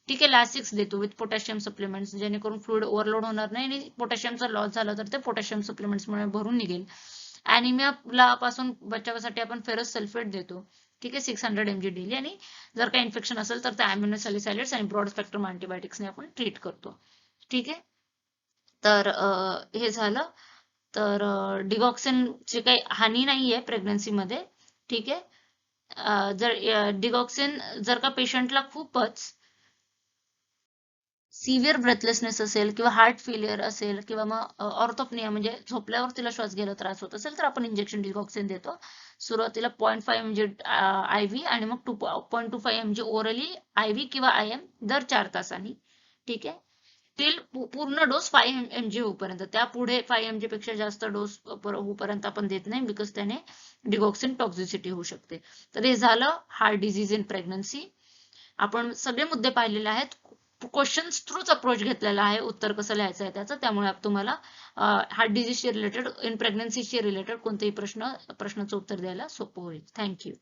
ठीक आहे, लॅसिक्स देतो विथ पोटॅशियम सप्लिमेंट्स, जेणेकरून फ्लुइड ओव्हरलोड होणार नाही आणि पोटॅशियमचा लॉस झाला तर ते पोटॅशियम सप्लिमेंट्स मुळे भरून निघेल. अॅनिमिया पासून बचावासाठी आपण फेरस सल्फेट देतो. ठीक आहे, 600 mg डेली, आणि जर काही इन्फेक्शन असेल तर त्या अॅम्युनोसॅलिसायड्स आणि ब्रॉड स्पेक्ट्रम अँटीबायोटिक्सने आपण ट्रीट करतो. ठीक आहे, तर हे झालं. तर डिगॉक्सिनची काही हानी नाहीये प्रेग्नन्सीमध्ये. ठीक आहे, जर डिगॉक्सिन जर का पेशंटला खूपच सिव्हिअर ब्रेथलेसनेस असेल किंवा हार्ट फेलियर असेल किंवा मग ऑर्थोप्निया म्हणजे झोपल्यावर तिला श्वास घ्यायला त्रास होत असेल तर आपण इंजेक्शन डिगॉक्सिन देतो. सुरुवातीला 0.5 mg IV आणि मग 0.25 mg ओरली IV किंवा IM दर 4 तासांनी. ठीक आहे, टिल पूर्ण डोस 5 mg होईपर्यंत. त्यापुढे 5 mg पेक्षा जास्त डोस होईपर्यंत आपण देत नाही, बिकॉज त्याने डिगॉक्सिन टॉक्झिसिटी होऊ शकते. तर हे झालं हार्ट डिझीज इन प्रेग्नन्सी. आपण सगळे मुद्दे पाहिलेले आहेत. क्वेश्चन्स थ्रूच अप्रोच घेतलेला आहे, उत्तर कसं लिहायचं आहे त्याचं. त्यामुळे तुम्हाला हार्ट डिझीजशी रिलेटेड, इन प्रेग्नन्सीशी रिलेटेड कोणतेही प्रश्नाचं उत्तर द्यायला सोपं होईल. थँक्यू.